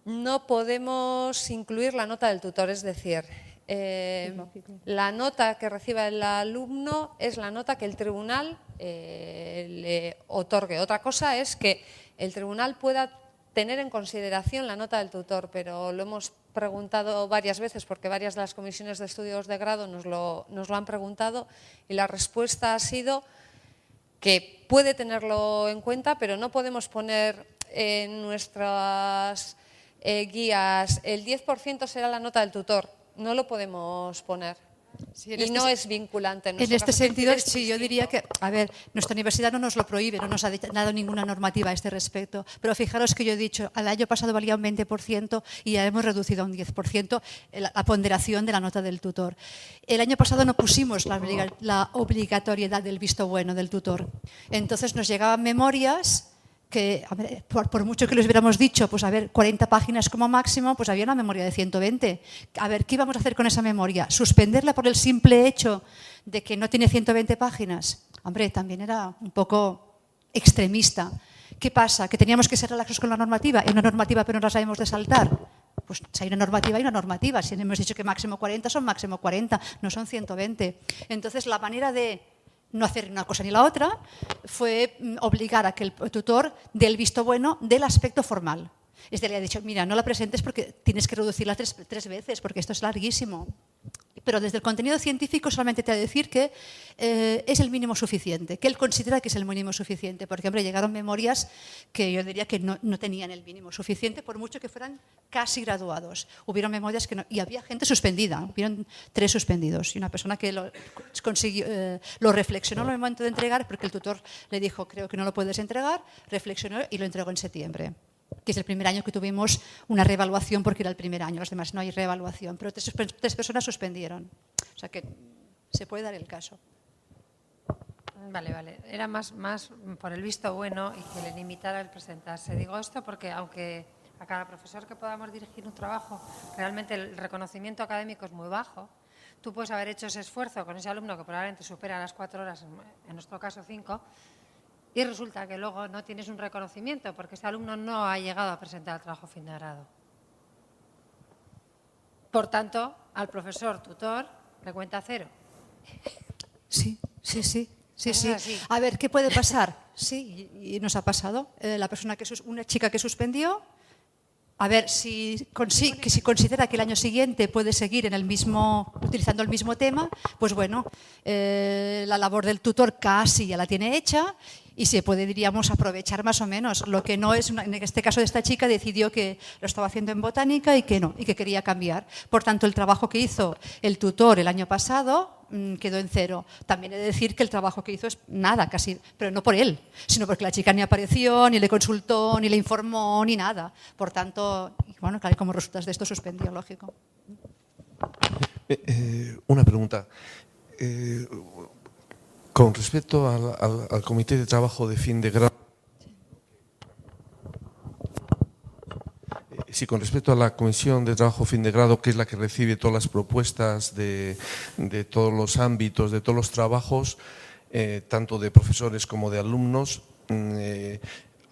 no podemos incluir la nota del tutor, es decir, la nota que reciba el alumno es la nota que el tribunal le otorgue. Otra cosa es que el tribunal pueda tener en consideración la nota del tutor, pero lo hemos preguntado varias veces porque varias de las comisiones de estudios de grado nos lo han preguntado y la respuesta ha sido que puede tenerlo en cuenta, pero no podemos poner en nuestras guías el 10% será la nota del tutor. No lo podemos poner. Sí, y no es vinculante. En este sentido, sí, yo diría que, a ver, nuestra universidad no nos lo prohíbe, no nos ha dado ninguna normativa a este respecto, pero fijaros que yo he dicho, el año pasado valía un 20% y ya hemos reducido a un 10% la ponderación de la nota del tutor. El año pasado no pusimos la obligatoriedad del visto bueno del tutor. Entonces nos llegaban memorias que, a ver, por mucho que les hubiéramos dicho, pues a ver, 40 páginas como máximo, pues había una memoria de 120. A ver, ¿qué íbamos a hacer con esa memoria? ¿Suspenderla por el simple hecho de que no tiene 120 páginas? Hombre, también era un poco extremista. ¿Qué pasa? ¿Que teníamos que ser relaxos con la normativa? ¿Hay una normativa pero no la sabemos de saltar? Pues si hay una normativa, hay una normativa. Si hemos dicho que máximo 40, son máximo 40, no son 120. Entonces, la manera de no hacer una cosa ni la otra, fue obligar a que el tutor dé el visto bueno del aspecto formal. Es decir, le ha dicho, mira, no la presentes porque tienes que reducirla tres veces, porque esto es larguísimo. Pero desde el contenido científico solamente te ha de decir que es el mínimo suficiente, que él considera que es el mínimo suficiente, porque, hombre, llegaron memorias que yo diría que no tenían el mínimo suficiente, por mucho que fueran casi graduados. Hubieron memorias que no, y había gente suspendida, hubieron 3 suspendidos, y una persona que lo reflexionó en el momento de entregar, porque el tutor le dijo, creo que no lo puedes entregar, reflexionó y lo entregó en septiembre. que es el primer año que tuvimos una reevaluación porque era el primer año, los demás no hay reevaluación, pero tres personas suspendieron. O sea que se puede dar el caso. Vale, vale. Era más por el visto bueno y que le limitara el presentarse. Digo esto porque aunque a cada profesor que podamos dirigir un trabajo, realmente el reconocimiento académico es muy bajo, tú puedes haber hecho ese esfuerzo con ese alumno que probablemente supera las 4 horas, en nuestro caso 5, y resulta que luego no tienes un reconocimiento porque ese alumno no ha llegado a presentar el trabajo fin de grado. Por tanto, al profesor tutor le cuenta 0. Sí. Eso es así. A ver, ¿qué puede pasar? Sí, y nos ha pasado. Una chica que suspendió, a ver si considera que el año siguiente puede seguir utilizando el mismo tema, pues bueno, la labor del tutor casi ya la tiene hecha y se puede, diríamos, aprovechar más o menos. Lo que no es, en este caso de esta chica, decidió que lo estaba haciendo en botánica y que no, y que quería cambiar. Por tanto, el trabajo que hizo el tutor el año pasado quedó en 0. También he de decir que el trabajo que hizo es nada, casi, pero no por él, sino porque la chica ni apareció, ni le consultó, ni le informó, ni nada. Por tanto, bueno, claro, como resultas de esto, suspendió, lógico. Una pregunta. Con respecto al comité de trabajo de fin de grado, sí, con respecto a la comisión de trabajo fin de grado, que es la que recibe todas las propuestas de todos los ámbitos, de todos los trabajos, tanto de profesores como de alumnos,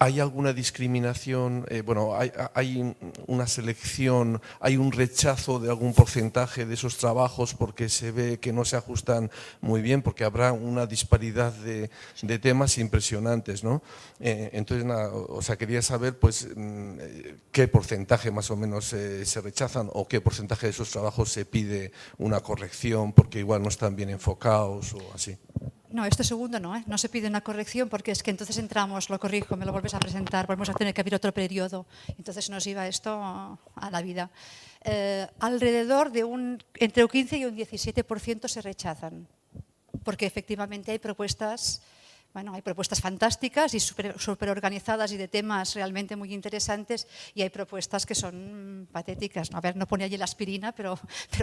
¿hay alguna discriminación? Bueno, ¿hay una selección, hay un rechazo de algún porcentaje de esos trabajos porque se ve que no se ajustan muy bien, porque habrá una disparidad de temas impresionantes, ¿no? Entonces, nada, o sea, quería saber, pues, qué porcentaje más o menos se rechazan o qué porcentaje de esos trabajos se pide una corrección porque igual no están bien enfocados o así. No, esto segundo no, no se pide una corrección porque es que entonces entramos, lo corrijo, me lo vuelves a presentar, volvemos a tener que abrir otro periodo. Entonces nos iba esto a la vida. Alrededor de entre un 15 y un 17% se rechazan, porque efectivamente hay propuestas, bueno, hay propuestas fantásticas y súper organizadas y de temas realmente muy interesantes, y hay propuestas que son patéticas, ¿no? A ver, no pone allí la aspirina, pero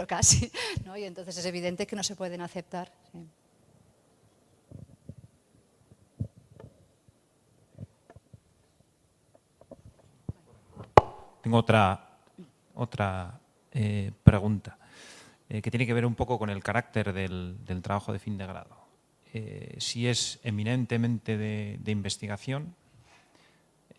casi, ¿no? Y entonces es evidente que no se pueden aceptar. Sí. Tengo otra pregunta que tiene que ver un poco con el carácter del trabajo de fin de grado. Si es eminentemente de investigación,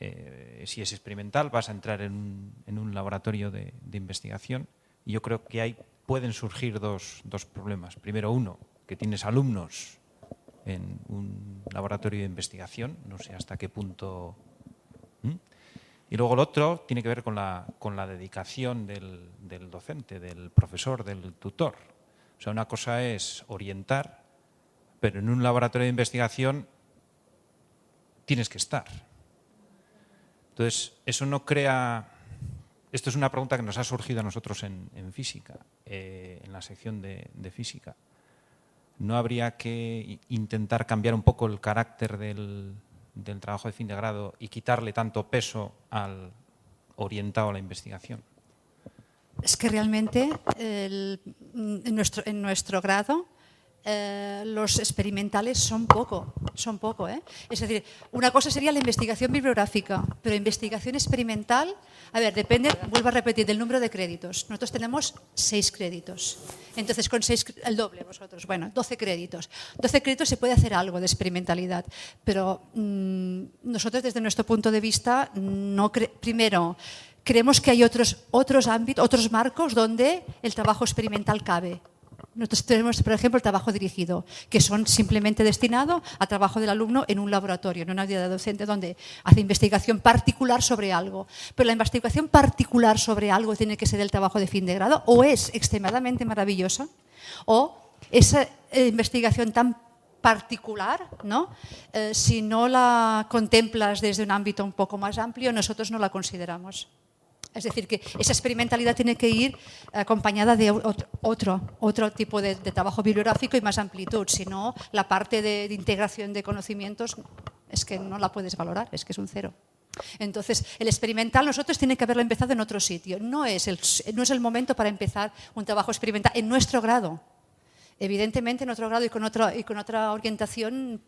si es experimental, vas a entrar en un laboratorio de investigación, y yo creo que ahí pueden surgir dos problemas. Primero, uno, que tienes alumnos en un laboratorio de investigación, no sé hasta qué punto. Y luego el otro tiene que ver con la dedicación del docente, del profesor, del tutor. O sea, una cosa es orientar, pero en un laboratorio de investigación tienes que estar. Entonces, eso no crea... Esto es una pregunta que nos ha surgido a nosotros en física, en la sección de física. ¿No habría que intentar cambiar un poco el carácter del trabajo de fin de grado y quitarle tanto peso al orientado a la investigación? Es que realmente en nuestro grado los experimentales son poco. Es decir, una cosa sería la investigación bibliográfica, pero investigación experimental, a ver, depende, vuelvo a repetir, del número de créditos. Nosotros tenemos 6 créditos. Entonces, con 6, el doble vosotros, bueno, 12 créditos. 12 créditos se puede hacer algo de experimentalidad, pero nosotros desde nuestro punto de vista, primero, creemos que hay otros ámbitos, otros marcos donde el trabajo experimental cabe. Nosotros tenemos, por ejemplo, el trabajo dirigido, que son simplemente destinados a trabajo del alumno en un laboratorio, en una unidad docente donde hace investigación particular sobre algo. Pero la investigación particular sobre algo tiene que ser el trabajo de fin de grado, o es extremadamente maravillosa, o esa investigación tan particular, ¿no? Si no la contemplas desde un ámbito un poco más amplio, nosotros no la consideramos. Es decir, que esa experimentalidad tiene que ir acompañada de otro tipo de trabajo bibliográfico y más amplitud. Si no, la parte de integración de conocimientos es que no la puedes valorar, es que es un 0. Entonces, el experimental nosotros tiene que haberlo empezado en otro sitio. No es el momento para empezar un trabajo experimental en nuestro grado. Evidentemente, en otro grado y con otra orientación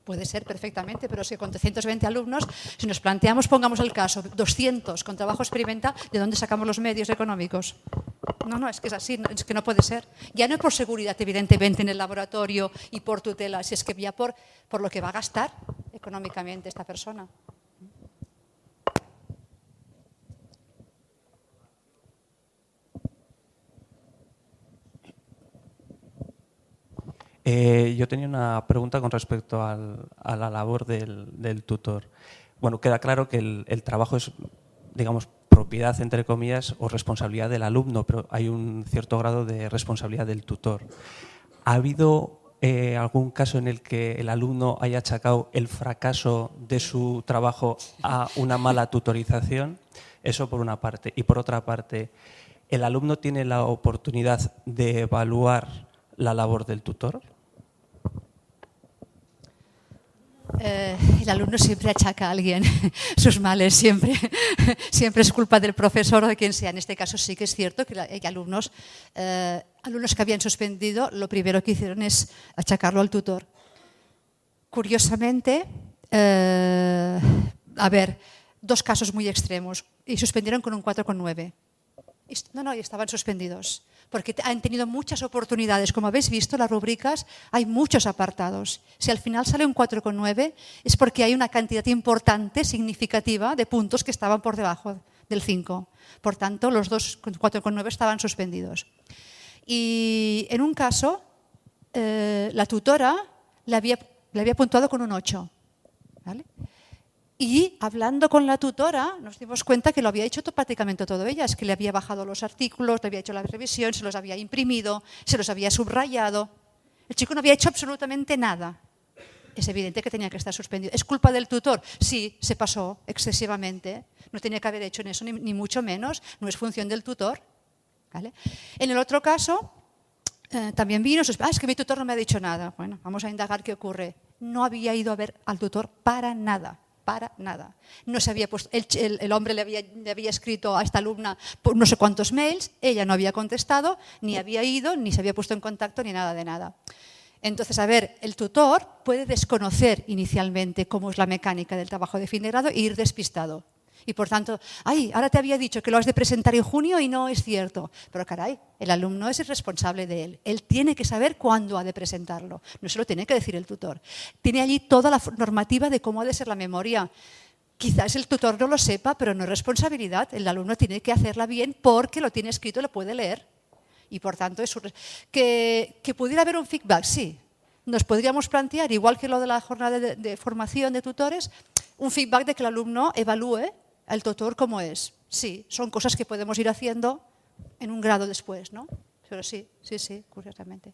puede ser perfectamente, pero si con 320 alumnos, si nos planteamos, pongamos el caso, 200 con trabajo experimental, ¿de dónde sacamos los medios económicos? No, es que es así, es que no puede ser. Ya no es por seguridad, evidentemente, en el laboratorio y por tutela, si es que ya por lo que va a gastar económicamente esta persona. Yo tenía una pregunta con respecto a la labor del tutor. Bueno, queda claro que el trabajo es, digamos, propiedad, entre comillas, o responsabilidad del alumno, pero hay un cierto grado de responsabilidad del tutor. ¿Ha habido algún caso en el que el alumno haya achacado el fracaso de su trabajo a una mala tutorización? Eso por una parte. Y por otra parte, ¿el alumno tiene la oportunidad de evaluar la labor del tutor? El alumno siempre achaca a alguien sus males, siempre es culpa del profesor o de quien sea. En este caso sí que es cierto que hay alumnos que habían suspendido, lo primero que hicieron es achacarlo al tutor. Curiosamente, dos casos muy extremos y suspendieron con un 4,9. Y estaban suspendidos, porque han tenido muchas oportunidades. Como habéis visto, las rúbricas, hay muchos apartados. Si al final sale un 4,9 es porque hay una cantidad importante, significativa, de puntos que estaban por debajo del 5. Por tanto, los dos 4,9 estaban suspendidos. Y en un caso, la tutora le había puntuado con un 8. ¿Vale? Y hablando con la tutora nos dimos cuenta que lo había hecho prácticamente todo ella, es que le había bajado los artículos, le había hecho la revisión, se los había imprimido, se los había subrayado. El chico no había hecho absolutamente nada. Es evidente que tenía que estar suspendido. ¿Es culpa del tutor? Sí, se pasó excesivamente. No tenía que haber hecho en eso, ni mucho menos. No es función del tutor. ¿Vale? En el otro caso, también vino, es que mi tutor no me ha dicho nada. Bueno, vamos a indagar qué ocurre. No había ido a ver al tutor para nada. Para nada. No se había puesto, el hombre le había escrito a esta alumna por no sé cuántos mails, ella no había contestado, ni había ido, ni se había puesto en contacto, ni nada de nada. Entonces, el tutor puede desconocer inicialmente cómo es la mecánica del trabajo de fin de grado e ir despistado. Y por tanto, ahora te había dicho que lo has de presentar en junio y no es cierto. Pero caray, el alumno es el responsable de él. Él tiene que saber cuándo ha de presentarlo. No se lo tiene que decir el tutor. Tiene allí toda la normativa de cómo ha de ser la memoria. Quizás el tutor no lo sepa, pero no es responsabilidad. El alumno tiene que hacerla bien porque lo tiene escrito y lo puede leer. Y por tanto, que pudiera haber un feedback, sí. Nos podríamos plantear, igual que lo de la jornada de formación de tutores, un feedback de que el alumno evalúe al tutor cómo es. Sí, son cosas que podemos ir haciendo en un grado después, ¿no? Pero sí, curiosamente.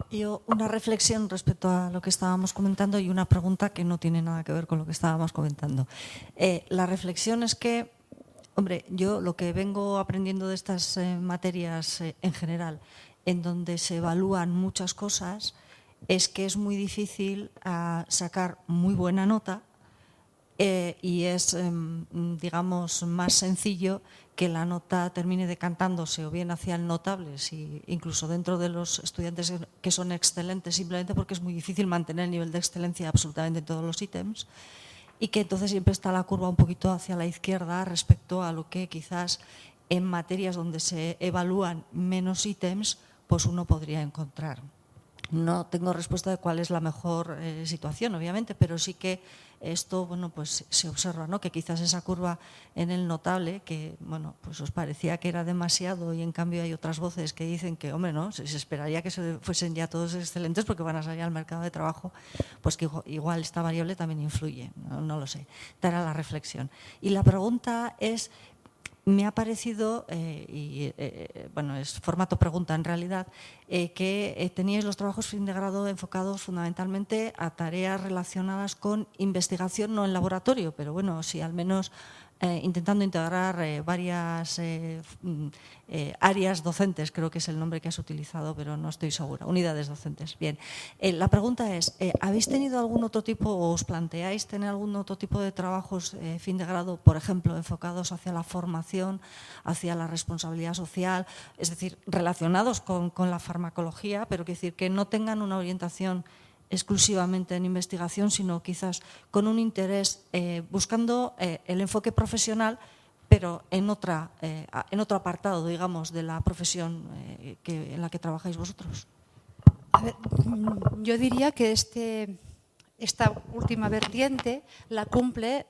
Yo una reflexión respecto a lo que estábamos comentando y una pregunta que no tiene nada que ver con lo que estábamos comentando. La reflexión es que, hombre, yo lo que vengo aprendiendo de estas materias en general, en donde se evalúan muchas cosas, es que es muy difícil sacar muy buena nota y es, digamos, más sencillo que la nota termine decantándose o bien hacia el notable, incluso dentro de los estudiantes que son excelentes, simplemente porque es muy difícil mantener el nivel de excelencia absolutamente en todos los ítems, y que entonces siempre está la curva un poquito hacia la izquierda respecto a lo que quizás en materias donde se evalúan menos ítems, pues uno podría encontrar. No tengo respuesta de cuál es la mejor situación, obviamente, pero sí que esto, bueno, pues se observa, ¿no? Que quizás esa curva en el notable, que, bueno, pues os parecía que era demasiado y en cambio hay otras voces que dicen que, hombre, no, se esperaría que fuesen ya todos excelentes porque van a salir al mercado de trabajo, pues que igual esta variable también influye, no lo sé. Esta era la reflexión. Y la pregunta es, me ha parecido, bueno, es formato pregunta en realidad, que teníais los trabajos fin de grado enfocados fundamentalmente a tareas relacionadas con investigación, no en laboratorio, pero bueno, sí al menos intentando integrar varias áreas docentes, creo que es el nombre que has utilizado, pero no estoy segura, unidades docentes. Bien, la pregunta es, ¿habéis tenido algún otro tipo o os planteáis tener algún otro tipo de trabajos fin de grado, por ejemplo, enfocados hacia la formación, hacia la responsabilidad social, es decir, relacionados con la farmacología, pero quiero decir que no tengan una orientación exclusivamente en investigación, sino quizás con un interés buscando el enfoque profesional, pero en otro apartado, digamos, de la profesión en la que trabajáis vosotros? A ver, yo diría que esta última vertiente la cumple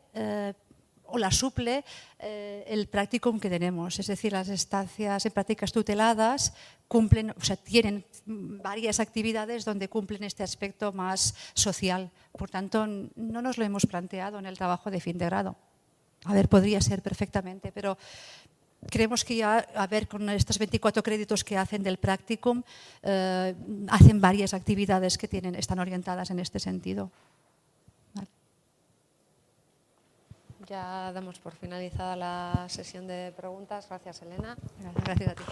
o la suple el practicum que tenemos, es decir, las estancias en prácticas tuteladas cumplen, o sea, tienen varias actividades donde cumplen este aspecto más social. Por tanto, no nos lo hemos planteado en el trabajo de fin de grado. A ver, podría ser perfectamente, pero creemos que ya, a ver, con estos 24 créditos que hacen del practicum, hacen varias actividades que están orientadas en este sentido. Vale. Ya damos por finalizada la sesión de preguntas. Gracias, Elena. Gracias a ti.